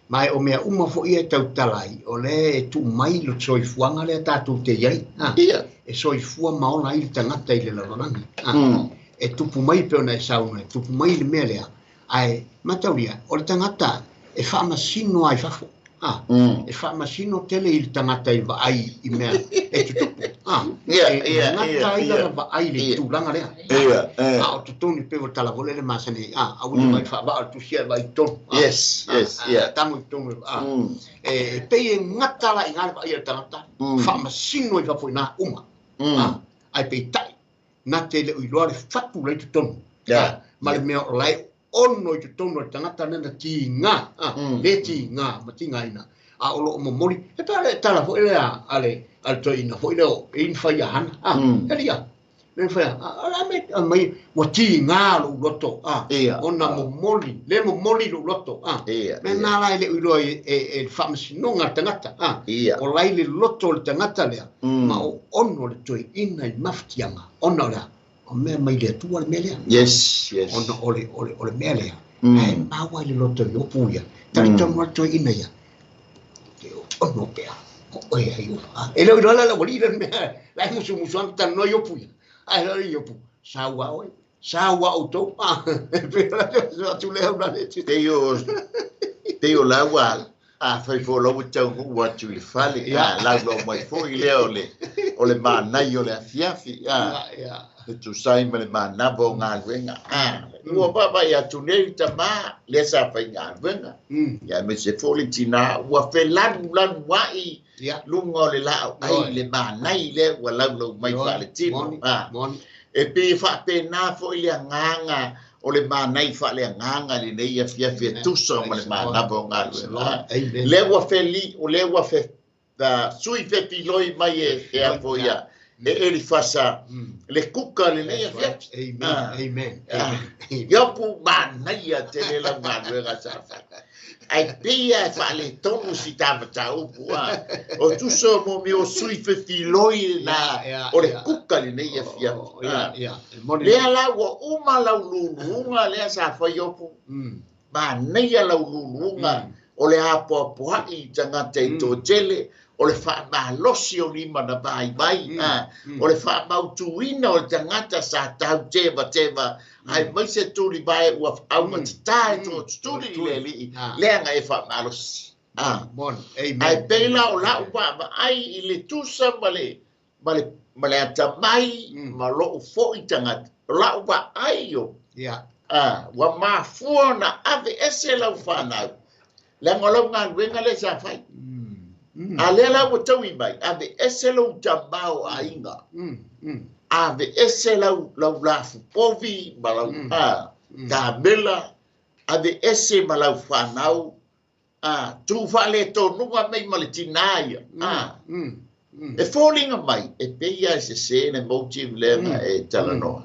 Mai o mea uma fo ia tau talai o le tu mai lo soifuanga le tatu te iai. E soifua maona i tangata i le lalonangi. E tupu mai pe ona e sauna, tupu mai le mea lea. Ai matauria o le tangata e whamasino ai whafo. e fa masino tele il tangata i vai i mea e tutupu ngata i la vai le tulanga lea o tutuni pe o tala vole le masani au le vai fa va tu sia vai ton tamu ton e pe ngata la i ngata i tangata fa masino i fa poina uma ai pe tai na tele i loare fatu le ton ma le mea lai ono i tono tangata nena ti nga le ti nga ma ti nga ina a olo mo mori e tala fo ele ale al to ina fo ele in fa ya han ele ya le fa ala me mai wa ti nga lo loto ona mo mori le mo mori lo loto me na la ele ulo e famsi no nga tangata o lai le loto le tangata le ma ono le to ina i maftianga ono la o me mai le tua le mele yes ono ole mele ai ma wa le loto yo puya tali tomo to ina ya ono pe o e ai ele o la wali le me la musu anta no yo puya ai la yo pu sawa o to pero la tu le una le te yo la wa fai fo lo tau wa tu le fale la lo mai fo i le manai o le afiafi tu sai me manava o galuega ua papa ia tu nei tama le sa fai galuega ia me se foli tina ua felanu ai lunga o le lao ai le manai le ua lau mai fa le tino e pe fa pe na fo i le nganga o le manai fa le nganga le nei afiafi tusa ma le manava o galuega le ua feli o le ua fe da sui fe piloi mai e apo ia e li fasa le kuka le nei afiafi amen ia pu manai a tele la galuega sa ai pia fa le tonu si tama upua o tuso mo mi o sui fe piloi na o le kuka le nei afiafi le ala wa uma la lulunga le sa fa yopu manai la lulunga o le apo i tanga te to tele o le fa ma losi o lima na vai o le fa ma tuina o tangata sa tau teva ai mai se tu li vai o au ma tai to studi le nga e fa ma losi ai pela o la upa ai i le tusa male atamai ma lo fo i tangata la upa ai yo wa ma fuona ave ese la ufana le ngolo ngaluenga le sa fai alela mo tau i mai ave ese lo tambao ainga ave ese la fupovi malau tabela ave ese malau fanau tu fale to nunga mai malitinaya e falling mai e peia se ne motive lenga e talano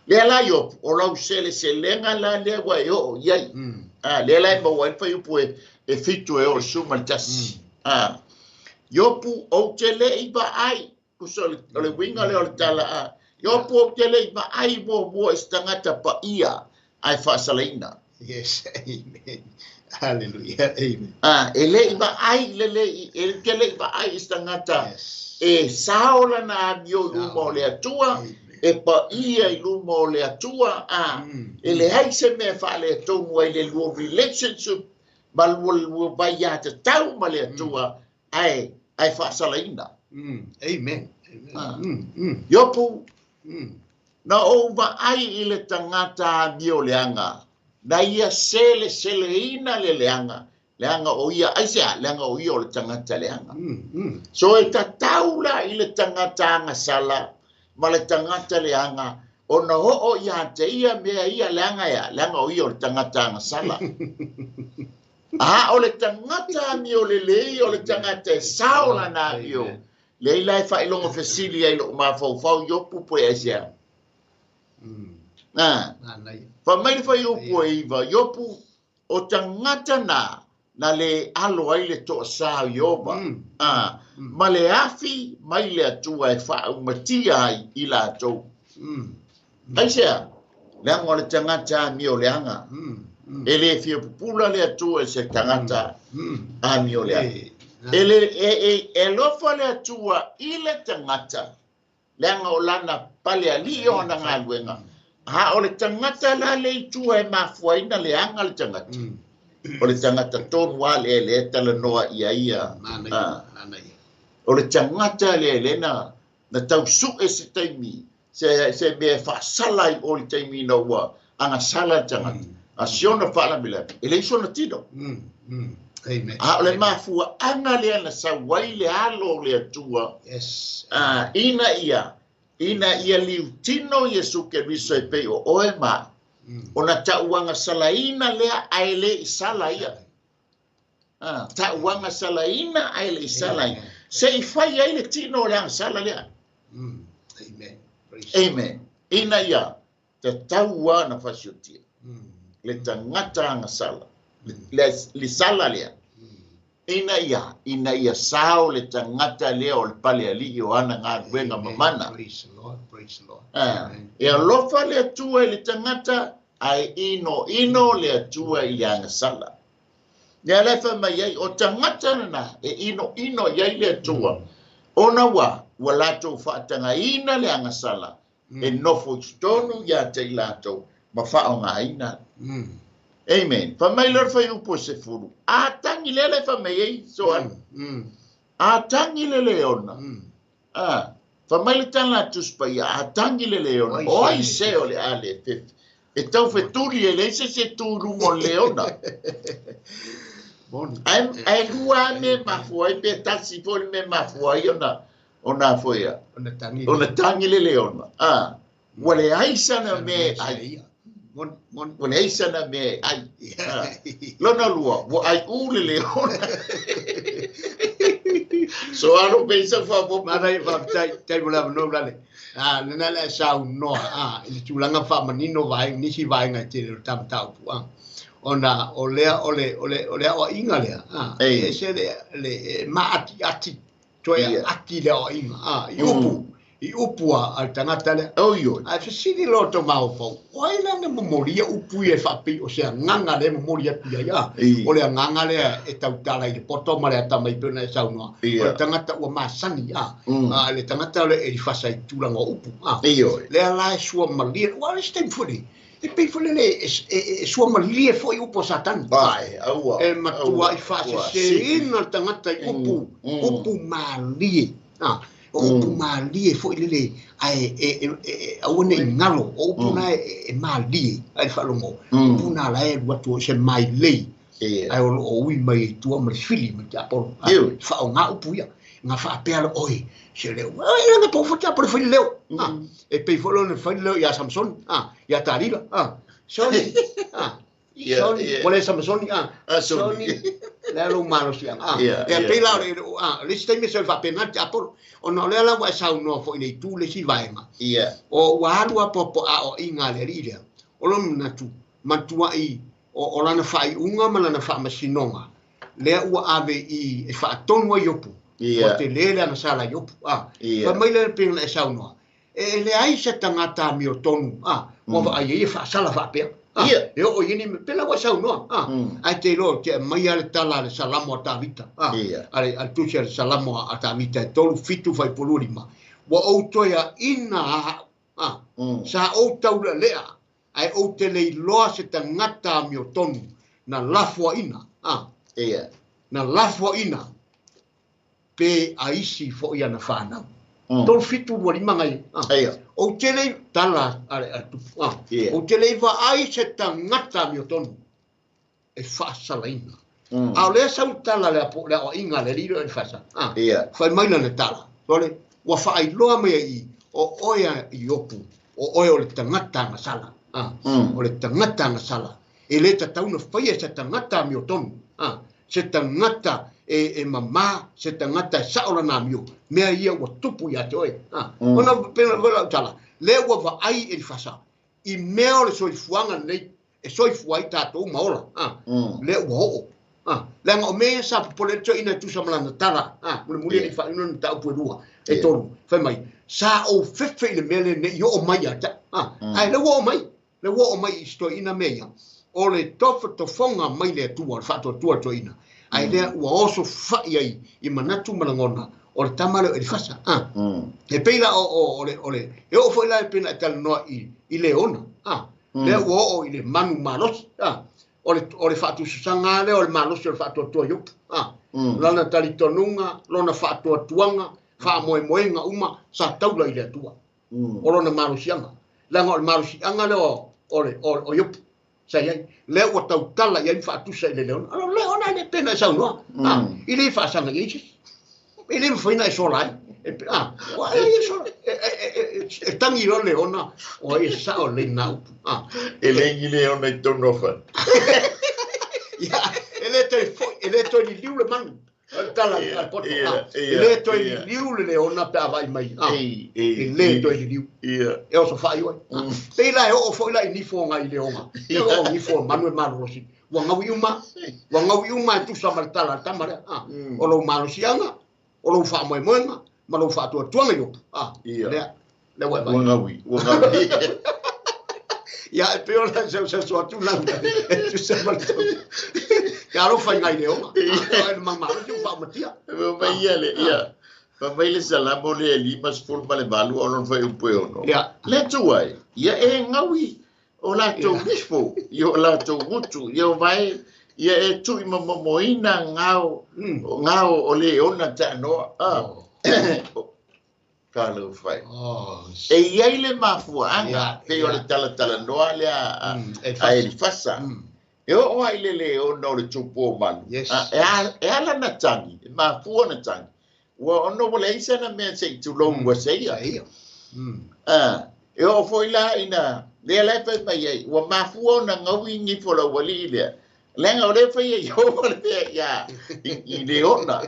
le la yo o la usele se lenga la le wa yo yai le la mo wa fa yo pu e fitu e o suma tas yo pu o tele i ba ai ku so le winga le o tala yo pu o tele i ba ai mo estangata pa ia ai fa salina yes amen hallelujah amen ele i ba ai le tele i ba ai estangata e saola na dio mo le atua e pa ia i lumo le atua ele ai se me fa le to mo le lu relationship balwo ba ya te tau ma le atua ai fa salaina amen yopu na o va ai ile tangata dio leanga na ia sele ina le leanga o ia ai se leanga o ia le tangata leanga so e taula ile tangata nga sala ma le tangata leanga ona o ia te ia me ia leanga o ia le tangata nga sala o le tangata mi o lelei o le tangata saola na io leila fa ilongo fesili ai lo ma fau yo pupo e sia fa mai fa yo pu iva yo pu o tangata na le alo ai le to sa yo ba ma le afi mai le atua e fa umatia i la to ai sia le ngole tangata mi o leanga ele fia pupula le atua se tangata ami o lea ele lo fa le atua i le tangata leanga o lana pale ali o na ngaluenga o le tangata la le tua e mafuaina leanga le tangata o le tangata tonu wa le tala noa ia. Manai. O le tangata le na tau su e se taimi, se me whaasalai o le taimi na ua, anga sala tangata. A siona whaala mila, e le iso na tino. Amen. A o le mafua anga lea na sa wai le alo le atua. Yes. Ina ia liu tino Yesu ke riso e pei o oe ma. O na tauanga salaina lea ai le isala ia. Tauanga salaina ai le isala ia. Se i fai ai le tino le anga sala lea. Amen. Amen. Ina ia te taua na fasiotia. Le tangata anga sala. Le sala lea. Ina ia sao le tangata lea o le pale ali o ana ngā guenga mamana. Praise the Lord. E alofa le atua le tangata ai ino le atua i anga sala. Ia lefa mai ai o tangata na e ino iai le atua. Ona wa lato whaatanga ina le anga sala. E nofo tonu ia te lato ma whao ngā ina. Amen. Famai lor fai upo se furu. A tangi lele famai ei so an. A tangi lele ona. Famai le tala tuspa ia a tangi lele ona. Oi se o le ale fif. E tau feturi e le se turu mo le ona. Ai lua me mafua i pe tasi fori me mafua i ona foia. Ona tangi lele ona. Wale aisa na me ai. Wale aisa na me ai. Lona lua, wo ai ulele ona. So alo pensa fa po. Manai fa tai mula no blale. Nana la sau no ili tulanga fa manino vai nisi vai ngai te tam tau pu. Ona olea o inga lea. Ese le ati toia ati le o inga. I upua al tangata le. Ai fesini loto mau po. Oi la na memoria upu e fapi o se nganga le memoria pia ya. O le nganga le e tau tala i poto mare ta mai pena sa no. O tangata o masani le tangata le e fasa i tulanga upu. Le ala sua malia. What is time for it? E pe fole le e sua malia foi upo satan. Ai, aua. E matua i fasa se ina tangata i upu malie. O malie foi lele ai o ne ngalo o puna e malie ai falongo puna la e watu se mai lei ai o ui mai tu am fili me tapo fa o nga upuia nga fa pe al oi se le ai nga to fa por foi leo e pe folo ne foi leo ya Samson ya tarila sorry Wale Samson Sony la lo malo siang e pe la le stai me se fa pena tapo ona le ala wa sa no fo nei tu le si vai ma o wa lu popo o inga le ria o lo na tu matua i o la na fai unga ma na fa masinonga le ua ave i e fa tonu yopu o te le na sala yopu fa mai le pe na sa no e le ai se tangata mi o tonu o va ai e fa sala fa pe e o ini me pela wa sa no ai te lo ke mai ale tala le salamo ta vita ale al tu cer salamo ata vita tolu fitu fai polurima wa o toya ina sa o tau lea ai o te le loa se tangata mi o tonu na lafua ina na lafua ina pe aisi fo ia na fana tolu fitu wa lima ngai o te le tala o te le va ai se tangata mi o tonu e fa salaina a le sa tala le o inga le liro e fa fa mai na tala sole wa fa ai loa mai i o oia i opu o oia o le tangata na sala o le tangata na sala e le tau na fai se tangata mi o tonu se tangata e mama se tangata sa ora na mi me ia o tupu ya te oi ona pena vola tala le wa va ai e fasa i meo le soi fuanga nei e soi fuai tatou maola le wa le ngo me sa poleto ina tu sa malana tala muli ni fa ino ta puerua e tonu fa mai sa o fefe le mele ne yo o mai ata ai le wo mai sto ina meia o le tofa to fonga mai le tu fa to ina ai le wa oso fa ai i manatu malangona o le tamalo e fasa e peila o le e o foi la pena tal no i le ona le wo o i le manumalo ole fatu sanga le ole malo se fatu toyo lana tali tonunga lona fatu tuanga fa moenga uma sa taula ile tua olona malo sianga langa ole malo sianga le o yup sai le o tau tala ia fatu sai le leon le ona le pena sa no ile fa sanga ile foi na solai wa isso tangi o leona o isa o le nau ele leona tonofa ya ele to ni liu le man tala poto ele to ni liu le leona pa vai mai ele to ni liu e o so fa yo te la o foi la ni fo ngai leona e o ni fo manuel marosi wa ngau uma tu sa martala tamara o lo marosianga o lo fa moenga ma lo fa tuanga yo le wa wangawi ya pe o la se so tu la tu se mal to ya lo fa ngai leo ma tu fa matia ma yele ya pa mai le sala mo le limas por vale valu o non fai un po no ya le tuai ya e ngawi o la to bispo yo la to mutu yo vai ya e tu mo moina ngao o le ona ta no Kalau fai. E iai le mafuanga, pe o le tala noa le a e fasa. E o ai le o no le tupo manu. E ala na tangi, mafua na tangi. Wa ono wale isa na mea se tu long wa se ia. E o foi la ina, le la fai mai ei, wa mafua na ngawi ngi fola wali le. Lenga o le fai e yo le ya I le ona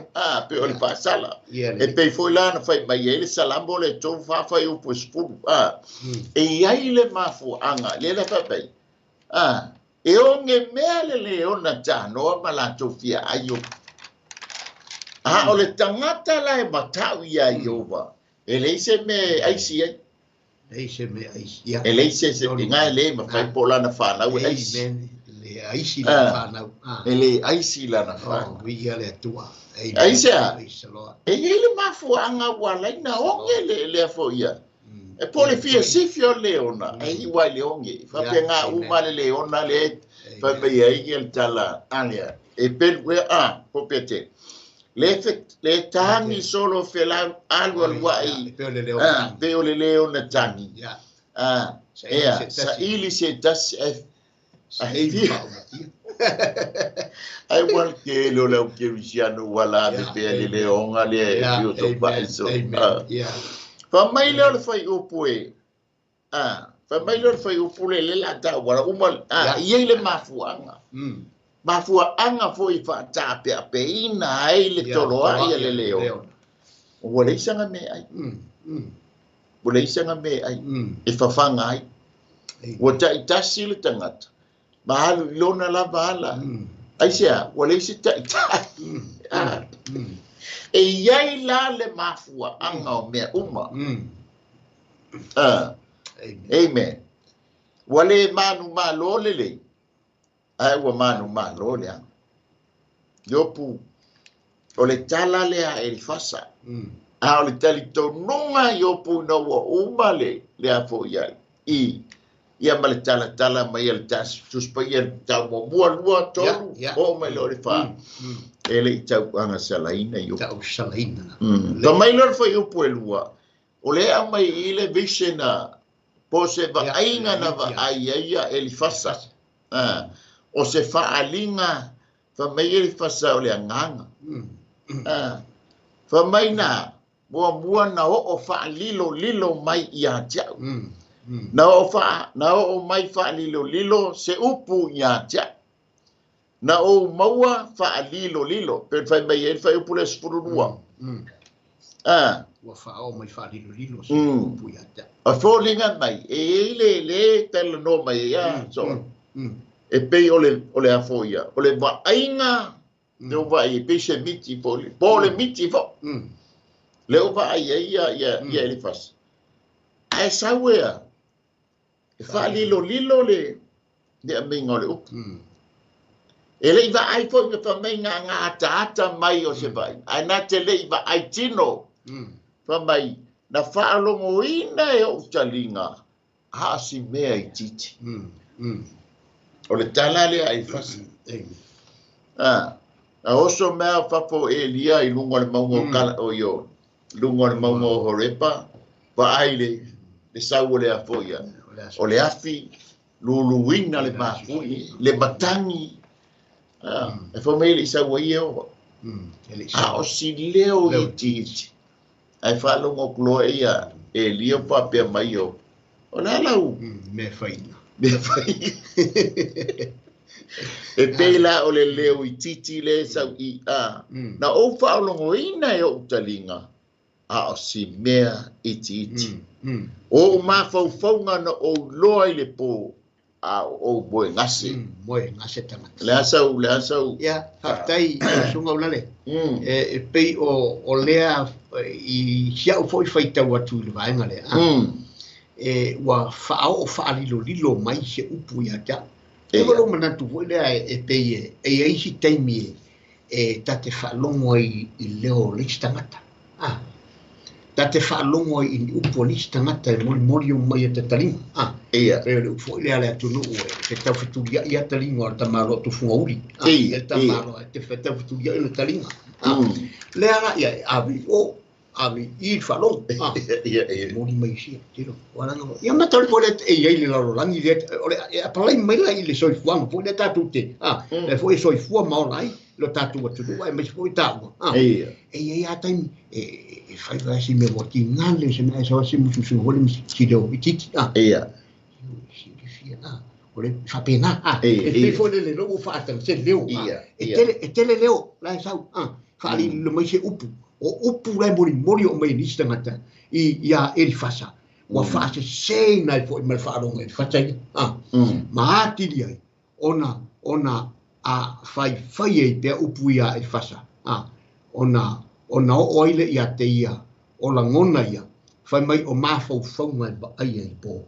pe o le pasala e pe foi la na fai mai ele salambo le to fa fai o puspu e ai le mafu anga le la fai e o nge mele le ona ta no mala to fia ayo o le tangata la e matau ia yoba e le se me ai si e le se ngai le ma fai pola na fa na e ai aisi la fanau ele aisi la na fa wi ale tua aisa e ele mafuanga wala na onge le fo ia e pole fia sifio leona e wa leonge fa penga uma le leona le fa be ai el tala alia e pel we popete le tangi solo fela algo al wai pe le leona tangi sa ili se tas ai wal ke lo la ke visiano wala de pe le onga le io to baiso fa mai le fai upue fa mai le fai upule le la ta wala umal ye le mafuanga foi fa ta pe ina ai le tolo ai le leo wala isanga me ai wala isanga me ai e fa fanga ai wata itasi le tangata Bahalu lona la bahala. Aisia, wale si ta. E yai la le mafua anga o mea uma. Amen. Wale manumalo lelei. Ai wa manumalo le. Yopu. Ole tala le a e fasa. Ole tali tonunga yopu na wa uma le a fo yai. Ia male tala mai el tas tus pa ia tau mo lua tolu o mai lori fa ele tau anga salaina yo tau salaina to mai lori fa yo puelua o le a mai ile visena po se va ainga na va ia el fasa o se fa alinga fa mai el fasa o le nganga fa mai na bua na o fa lilo mai ia tau na o mai fa lilo se upu nya ja na o maua fa lilo pe fa mai e fa upu le spurua wa fa o mai fa lilo se upu ya ja a fallinga mai e le tel no mai ya so e pe ole a foia ole va ainga no va e pe se miti pole miti fo le o va ia le fas ai sawe fa lilo le de mingo le up ele va ai fo me fa mai nga tata mai o se vai ai na te le va ai tino fa mai na fa longo ina e o talinga ha si me ai titi O le tala le ai fasa. A oso mea fapo e lia I lungo le maungo kala o yo. Lungo le maungo horepa. Pa ai le sau le afoia. O le afi. Luluina le mafui. Le batangi. E fo mei le sau ai o. A o si leo I titi. Ai fa longo kulo ia. E lia pa pe mai o. O la lau. Me faina. Me faina. E pela o le leo I titi le sau I a. Na o fa longo ina e o talinga. A o si mea I titi. O ma faufaunga na o loa I le po. A o boe ngase. Boe ngase tamata. Le asau. Ya, haftai sunga ulale. E pei o lea I siau foi faita watu I le vaenga lea. E wa fa'ao lilo mai se upu ia ta. E walo manatu foi lea e pei e eisi taimi e tate whaalongo I leo lis tangata. Tate whaalongo I upu lis tangata e mori o mai te talinga. Ia. E le upu lea lea tunu e tau whituria ia talinga o ta maro tu funga uri. E ta maro e te tau whituria I talinga. Lea ra ia avi o avi I whalong. Ia. Mori mai sia. Tiro. Waranga mo. Ia matari po le e iei le laro langi le. Ole e apalai mai lai le soifuanga. Po le tatu te. E fo e soifua mao lai. Lo tatu wa tudu. E mai fo I tau. Ia. E iei a taimi. E fai vai si me wati ngale. Se me sa wasi mususu hole mi si leo ititi. Ia. Ole whapena. E pe fo le logo whaatang. Se leo. E tele leo. Lai sau. Whaali lo mai se upu. O upu rai mori o mai nisi tangata I ia eri fasa. Wa fasa sei nai fo I mai whaaronga eri fasa I. Ma atiri ai. Ona a fai e pia upu ia eri fasa. Ona o oile ia te ia. O la ngona ia. Fai mai o mafau whaunga I ba ai ai po.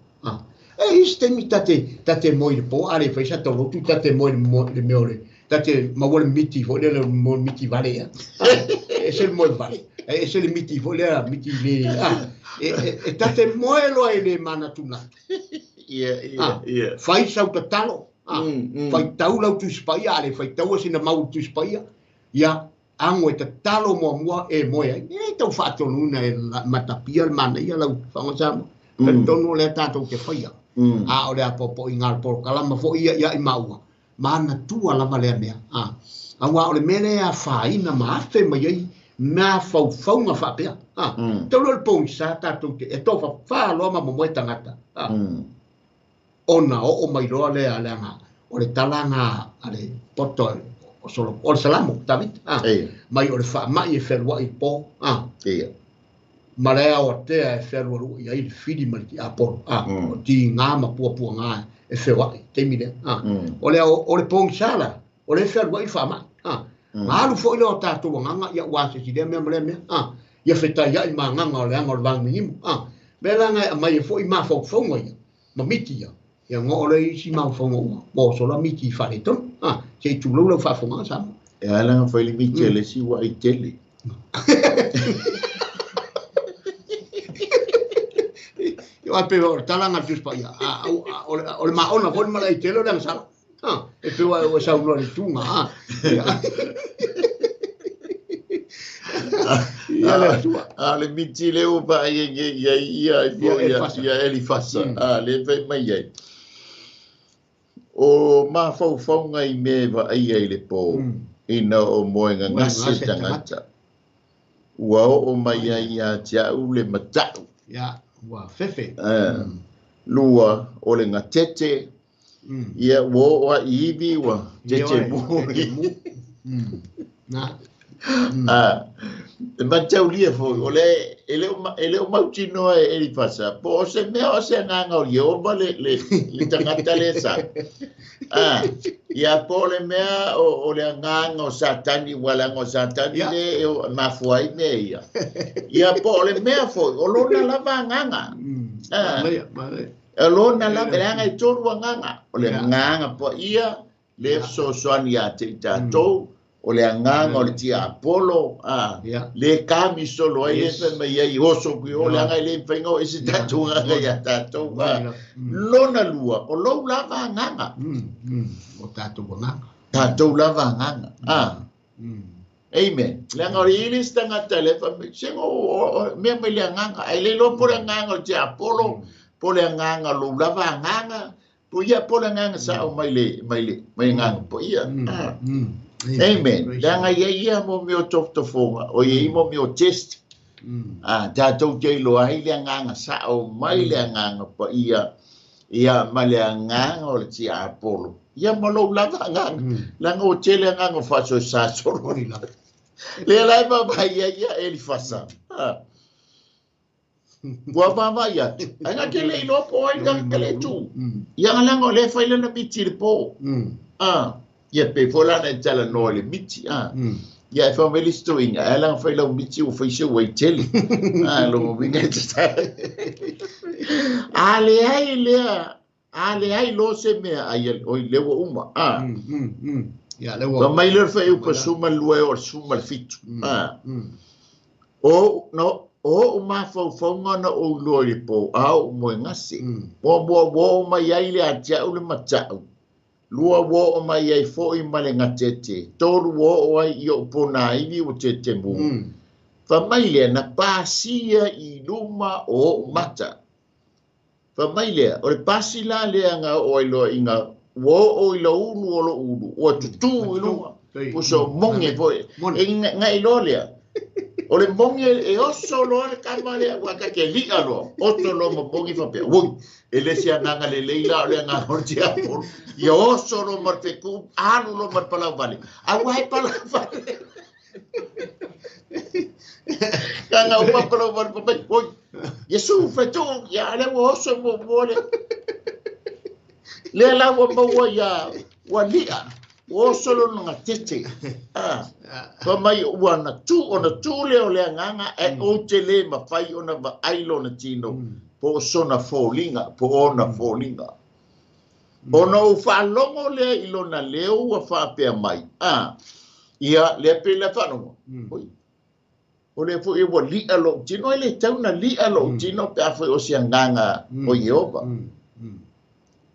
E iste mi tate moi le po. Are fai sa tau rotu tate moi le meore. Tate mawale miti fo le mo miti vale ia. Es el moi vale. Es el miti fo le miti le. E tate moi lo ele mana tuna. Ia. Fai sau ta talo. Fai tau lau tu spaia, ale fai tau sina mau tu spaia. Ia ango e ta talo mo mua e moi ai. E tau fato luna e matapia mana ia lau fangasamo. Tonu le tato ke faia. A ole a popo ingal por kalama fo ia I maua. Mana tua lava lea mea. Awa ole mele a whaina maafe mai ai na faufaunga whapea. Tau le pōi sa tātou te e tofa whaaloa ma moe tangata. Ona o mai roa lea nga. Ole talanga ale poto o solo. Ole salamo, David. Mai ole wha mai e wherua I pō. Malea o tea e wherua rua I ai whiri mai ki a poro. O ti ngā ma pua ngā e wherua I te mire. Ole pōi sa la. Ole wherua I wha mai. Malu fo ilo tātou nganga ia wase si lea mea mea. Ia whetai ia I ma nganga o le anga o le wangi himu. Mea nga mai e fo I ma whaunga ia. Ma miti ia. Ia ngō ole I si ma whaunga ua. Mō sola miti I whare tonu. Se I tūlau lau whafunga sama. E alanga whaili miti e le siwa I tele. Ia ape o talanga tuspa ia. Ole ma ona fo mala I tele o le sala. E pewa o sa uno le tunga. Le miti le o pa ia eli fasa. Le ve mai ai. O ma faufaunga I me va ai le po. Ina o moenga ngase tangata. Ua o mai ai a tiau le matau. Ia, ua fefe. Lua o le ngatete. Ia wo wa iwi wa tete mu. Ma tau lia fo ole ele o mauti no e li fasa po se me o se nga o yo ba le tangata le sa. Ia po le me o le nga o satani wala ngo satani le ma fuai me ia. Ia po le me fo o lo na lava nga. Alo na la belanga I tolu nganga. O le nganga po ia le so soani a te tatou o le anganga o le tia Apollo le kami solo ai le fa mai ai oso ki o le anga le fainga isi tatu nga ya tatu lona lua o lo lava anganga o tatu nganga tatu lava anganga amen le anga o ilis tanga telefa sengo me me le anganga ai le lo por anganga o tia Apollo por le anganga lo lava anganga po ia por anganga sa o mai anganga po ia amen. Danga ia mo mio tofonga o ia mo mio test. Tatou te lo ai le nganga sa o mai le nganga pa ia mai le nganga o le tia Apollo. Ia mo lo lava nganga. Langa o te le nganga fa so sa so ni la. Le lai ba ia ele fasa. Wa ba ia. Anga ke le lo po ai ka le tu. Ia langa le fa ile na bitir po. Ia pe fola na tala no le miti ia fa me listo inga ala fa lo miti o fa se wai tele lo vinga sta ale ai lo se me ai o le wo uma ia le wo fa mai le fa u pa suma lue o suma fitu o no o ma fa ngana o lo le po au mo ngasi bo mai ai le atia o le matau lua wo o mai ai fo I male ngatete toru wo o ai I o pona iwi o tete mu fa mai le na pasia I luma o mata fa mai le o le pasi la le anga o I lo inga wo o I lo ulu o lo ulu o tutu I luma o so monge po inga I lo le o le monge e oso lo le kamale wa ka ke li alo oso lo mo monge fa pe wo ele sia nanga lelei la le nga hortia por yo oso lo marte ku anu lo mar pala vale a wai pala vale kanga uma pala vale pa wo yesu fetu ya le oso mo vole le la wo mo ya wa lia oso lo nga tete pa mai wana tu ona tu le o le nganga e o te le mafai ona va ailo na tino po sona folinga po ona folinga ona u fa longo le ilona leo wa fa pe mai ia le pe le fa no o le fo e wo li alo tino le tauna li alo tino pe afa o sia nganga o Jehova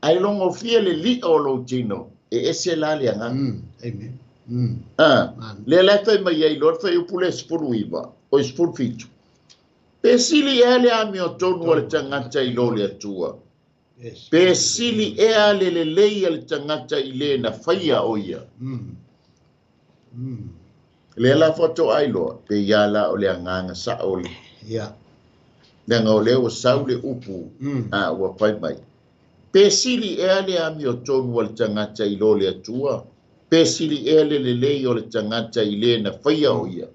ai longo fie le li o lo tino e ese la le amen le la fe mai ai lor fe upule spuruiva o spurfitu pesili ele a mio tonu le tangata I lo le tua pesili ele le lei le tangata I le na faia o ia le la foto ai lo pe yala o le nganga sa o le nanga o le o saule upu wa pai mai pesili ele a mio tonu le tangata I lo le tua pesili ele le lei o le tangata I le na faia o ia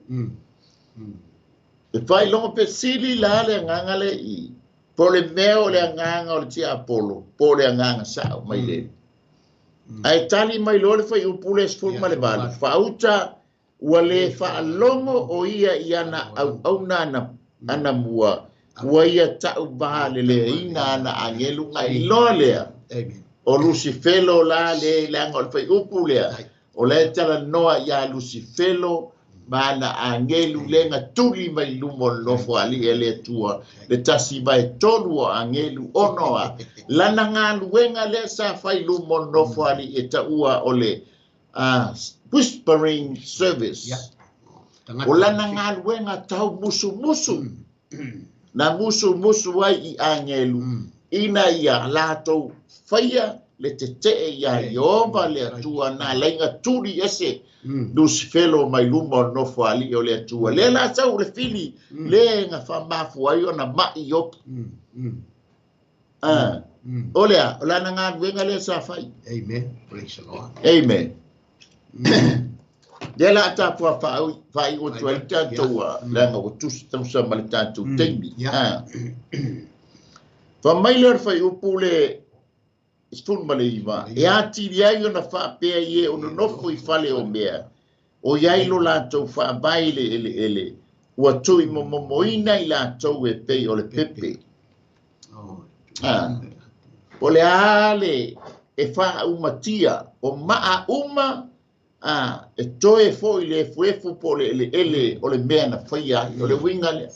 e fai longo pesili la le nganga le I po le meo le nganga o le tia Apollo po le nganga sa mai le ai tali mai lo le fai upule sfurma le bali fauta ua le fa longo o ia iana au nana ana mua ua ia tau ba le ina ana angelu ngai lo le o Lucifelo la le langa o fai upule o le tala noa ia Lucifelo mana angelu lenga tuli mai lumo lofo ali ele tua le tasi mai tonu angelu onoa lana ngaluenga le sa fai lumo lofo ali etaua ole whispering service o lana ngaluenga tau musu na musu ai I angelu ina ia lato faia le te ia Jehova le tua na lenga tuli ese Lucifelo mai luma no fo ali o le tua le la sa o le fili le nga fa mafu ai ona mai op o le la nga wenga le sa fai amen praise the Lord amen de la ta po fai o tu el tua la nga o tu sa mal tanto tembi fa mai le fai o pule spun maliva e ati ai ona fa pe ie ona no foi fale o mea o ia lo la to fa baile ele o tu I momoina I la to e pe o le pepe o le ale e fa umatia o maa uma e toe fo i le fuefu po le ele o le mea na whaia o le winga le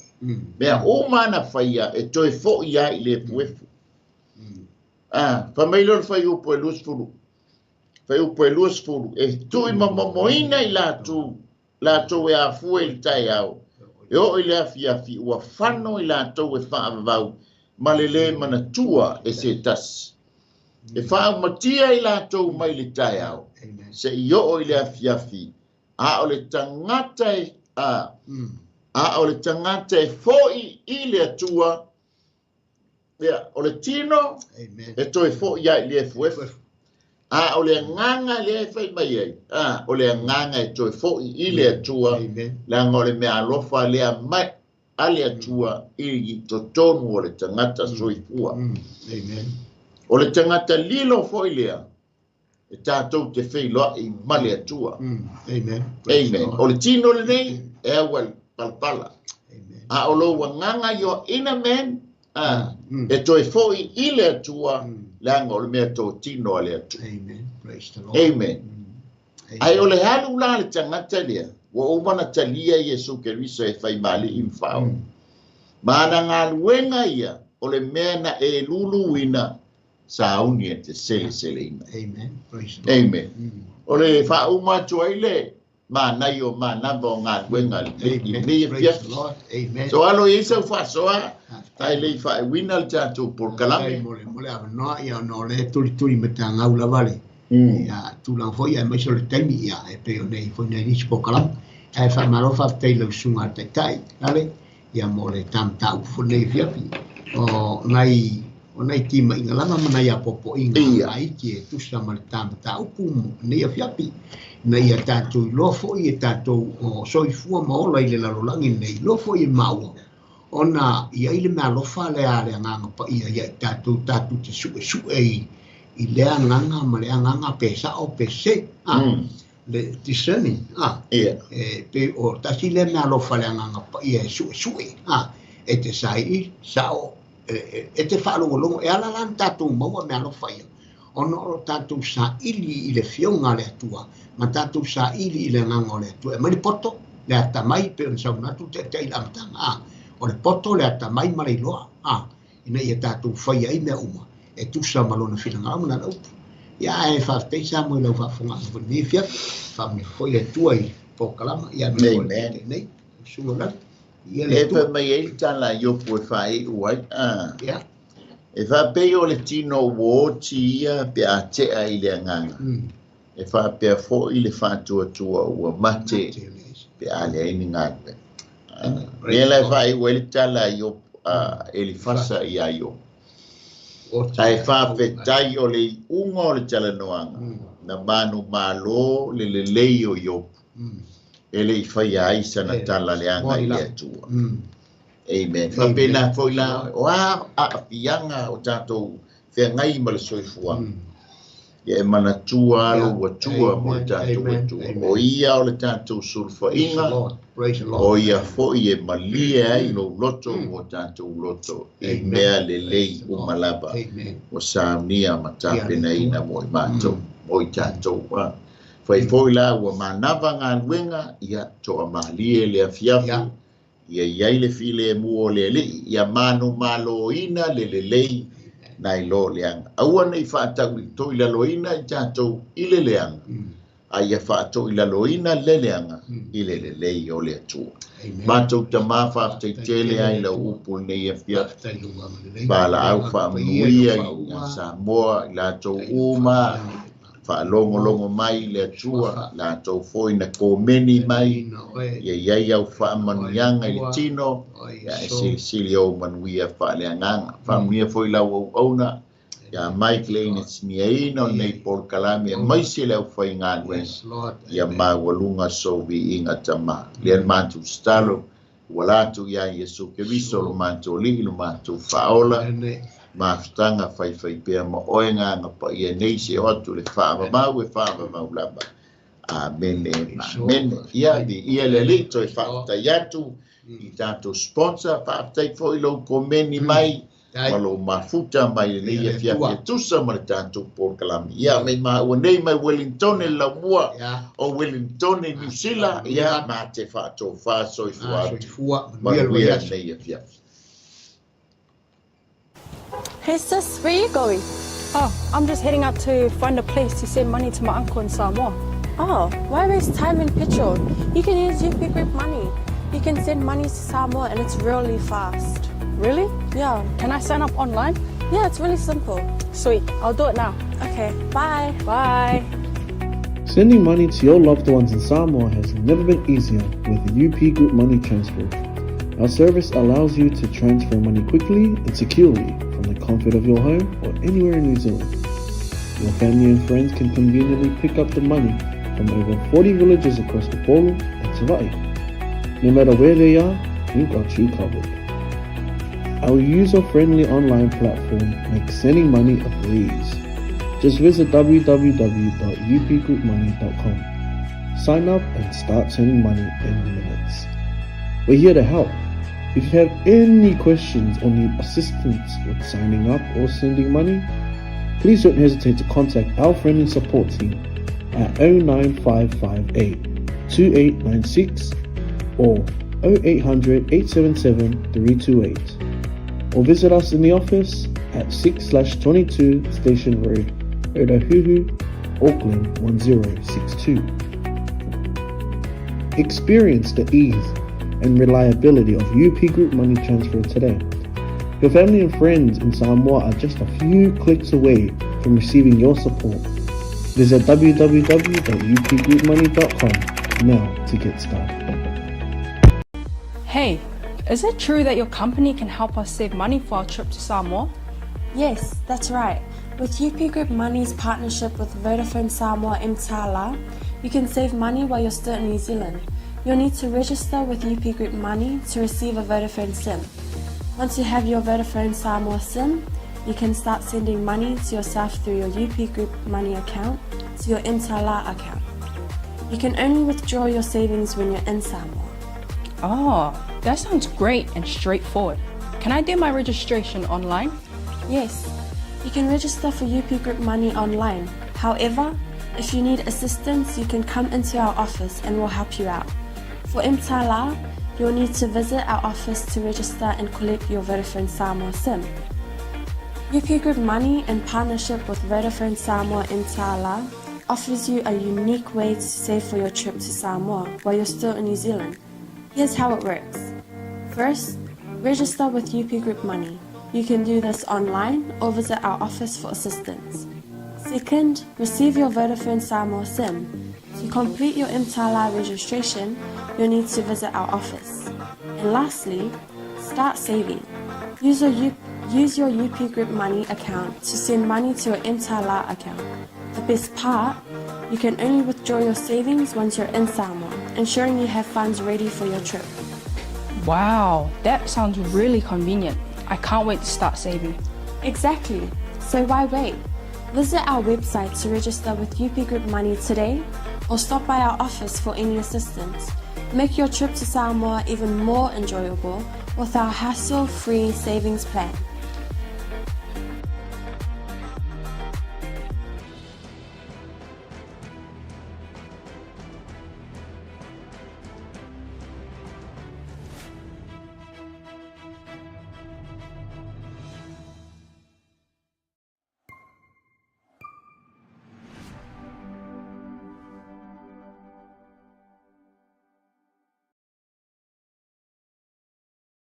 mea o mana whaia e toe fo i ai le fuefu whamailo le whai upo e luas furu whai upo e luas furu e tui mamoina i lātou e a fue i tai au e o i le afi ua whano i lātou e whaavavau ma le le mana tua e se tas e whaamatia i lātou mai le tai au se i o i le afi a o le tangata e a o le tangata e foi i le atua o le tino e toi foi i le fuefu a o le nganga le fai mai ai o le nganga e toi foi i le atua la ngole me alofa le mai a le atua i totonu o le tangata soifua o le tangata lilo foi lea e tātou te whai loa i male atua. Amen. O le tino le nei, e awa palpala. A o lo wanganga yo ina men, e toi foi i le atua, langa o le mea tō tino a le atua. Amen. Praise the Lord. Amen. Ai o le halu la le tangata lea, wa o mana talia Yesu Keriso e whai mali i mwhao. Mana ngā luenga ia, o le mea na e lulu wina, sauni e te sele ina. Amen. Amen. O le whauma tuaile, manai o manava o ngā luenga le pia. So alo i sau whasoa, tai le whae wina le tātou por kalame. Mole awa noa ia no le turi me tā ngau la vale. Ia tūlang foi ai maiso le taimi ia e peo nei foi nei nisi por kalame. E wha marofa tei lau sunga te tai. Ale, ia mo le tam tau fune fiapi. O nai tima inga lama mana ia popo inga ai ki tu sama tam tau kum nei fiapi nei tātou lofo i tātou o soifua ma ola i le larolangi nei lofo i mau ona ia ile me alofa le ale nganga pa ia tātou te sue i le nganga ma le nganga pesa o pese le discerning pe o tasi le me alofa le nganga pa ia sue e te sai sao e te whaalongolongo e ala lan tātou maua me alo whaia. Ono tātou sa ili i le whionga le atua, ma tātou sa ili i le nganga le atua. E mani poto le ata mai pe on sau natu te teila amatanga. O le poto le ata mai ma le iloa. Ina ia tātou whaia i mea uma. E tusa malona whilanga amuna laupu. Ia e whaafei sa mo i lau whaafonga. Ni whia, whaamne whoi le tua i pōkalama. Ia me o le nei. Sunga lau. E wha mai e tala i opu e whae uai. E wha pei o le tino wōti ia pe a tea i le nganga. E wha pea fo i le whātua tua ua mate pe a le aini ngāpe. E lai whae ua le tala i opu e li whasa i a i opu. Tai wha pe tai o le unga o le tala noanga. Na manumalo le lelei o i opu. Ele fai ai sana tala leanga i le atua. Amen. Fa pena foi la o a pianga o tatou fe ngai ma le soifua. Ia mana tua lo wa tua mo le tatou tua. O ia o le tatou sulfa inga. O ia foi e malia ai lo loto o tatou loto. E mea lelei o malaba. O saunia matapena ina mo i matou. O i tatou wa. Fai foi la ua manava ngā luenga ia toa malie le afiafu ia iai le file e mua o le le ia manumalo ina le lelei na i lo leanga. Aua nei whaatau i toi laloina i tātou i le leanga. A ia whaatou i laloina le leanga i le lelei o le atua. Mātou ta mawhaaftei tele ai la upu nei afiafu. Pala au whaamuia i Samoa i lātou uma. Longo mai le atua la tau foi na komeni mai ia au whaamanianga i le tino ia e sili au manuia whaaleanganga whaamia foi lau auna ia mai kleina simiaina o nei por kalami mai sili au whai ngānwe ia mawalunga sovi inga tama lian mātu stalo walatu ia Yesu Keriso lo mātu li lo mātu whaola mafutanga fai pea ma oenga nga pa ia nei se otu le whaamamau e whaamamau lama. Amen. Amen. Ia le lito e whaafta iatu i tātou sponsor whaaftai fo ilo komeni mai malo mafuta mai le ia fia tusa ma tātou Port Kalami. Ia mai nei mai Wellington la mua o Wellington New Zealand ia ma te whātou whāsoi fuatu. Ma wea nei ia fia. Hey sis, where are you going? Oh, I'm just heading out to find a place to send money to my uncle in Samoa. Oh, why waste time and petrol? You can use UP Group Money. You can send money to Samoa and it's really fast. Really? Yeah. Can I sign up online? Yeah, it's really simple. Sweet, I'll do it now. Okay, bye. Bye. Sending money to your loved ones in Samoa has never been easier with the UP Group Money Transfer. Our service allows you to transfer money quickly and securely from the comfort of your home or anywhere in New Zealand. Your family and friends can conveniently pick up the money from over 40 villages across Upolu and 𝚟𝚑𝚍𝚑. No matter where they are, we've got you covered. Our user-friendly online platform makes sending money a breeze. Just visit www.upgroupmoney.com. Sign up and start sending money in minutes. We're here to help. If you have any questions or need assistance with signing up or sending money, please don't hesitate to contact our friendly support team at 09558 2896 or 0800 877 328, or visit us in the office at 6/22 Station Road, Otahuhu, Auckland 1062. Experience the ease and reliability of UP Group Money Transfer today. Your family and friends in Samoa are just a few clicks away from receiving your support. Visit www.upgroupmoney.com now to get started. Hey, is it true that your company can help us save money for our trip to Samoa? Yes, that's right. With UP Group Money's partnership with Vodafone Samoa 𝚟𝚑𝚡, you can save money while you're still in New Zealand. You'll need to register with UP Group Money to receive a Vodafone SIM. Once you have your Vodafone Samoa SIM, you can start sending money to yourself through your UP Group Money account to your 𝚟𝚑𝚡 account. You can only withdraw your savings when you're in Samoa. Oh, that sounds great and straightforward. Can I do my registration online? Yes, you can register for UP Group Money online. However, if you need assistance, you can come into our office and we'll help you out. For 𝚟𝚑𝚡, you'll need to visit our office to register and collect your Vodafone Samoa SIM. UP Group Money, in partnership with Vodafone Samoa 𝚟𝚡, offers you a unique way to save for your trip to Samoa while you're still in New Zealand. Here's how it works. First, register with UP Group Money. You can do this online or visit our office for assistance. Second, receive your Vodafone Samoa SIM. To complete your 𝚟𝚡 registration, you'll need to visit our office. And lastly, start saving. Use your UP Group Money account to send money to your 𝚟𝚡 account. The best part, you can only withdraw your savings once you're in Samoa, ensuring you have funds ready for your trip. Wow, that sounds really convenient. I can't wait to start saving. Exactly. So why wait? Visit our website to register with UP Group Money today, or stop by our office for any assistance. Make your trip to Samoa even more enjoyable with our hassle-free savings plan.